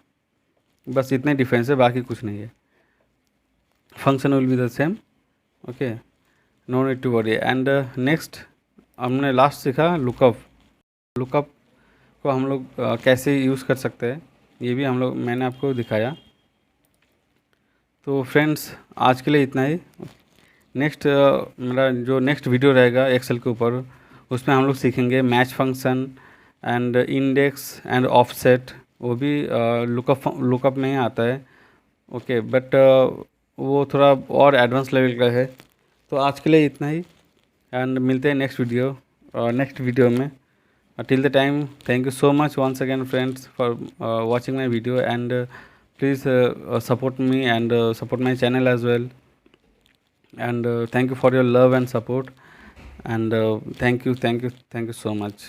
Speaker 1: बस इतने डिफरेंस है, बाकी कुछ नहीं है। Function will be the same, okay, no need to worry. And next हमने लास्ट सीखा लुकअप। लुकअप को हम लोग कैसे यूज़ कर सकते हैं, ये भी मैंने आपको दिखाया। तो फ्रेंड्स आज के लिए इतना ही। नेक्स्ट मेरा जो नेक्स्ट वीडियो रहेगा एक्सेल के ऊपर, उसमें हम लोग सीखेंगे match function and index and offset, वो भी लुकअप में ही आता है, ओके, बट वो थोड़ा और एडवांस लेवल का है। तो आज के लिए इतना ही, एंड मिलते हैं नेक्स्ट वीडियो में। Till the time, thank you so much once again friends for watching my video, and please support me and support my channel as well, and thank you for your love and support, and thank you so much.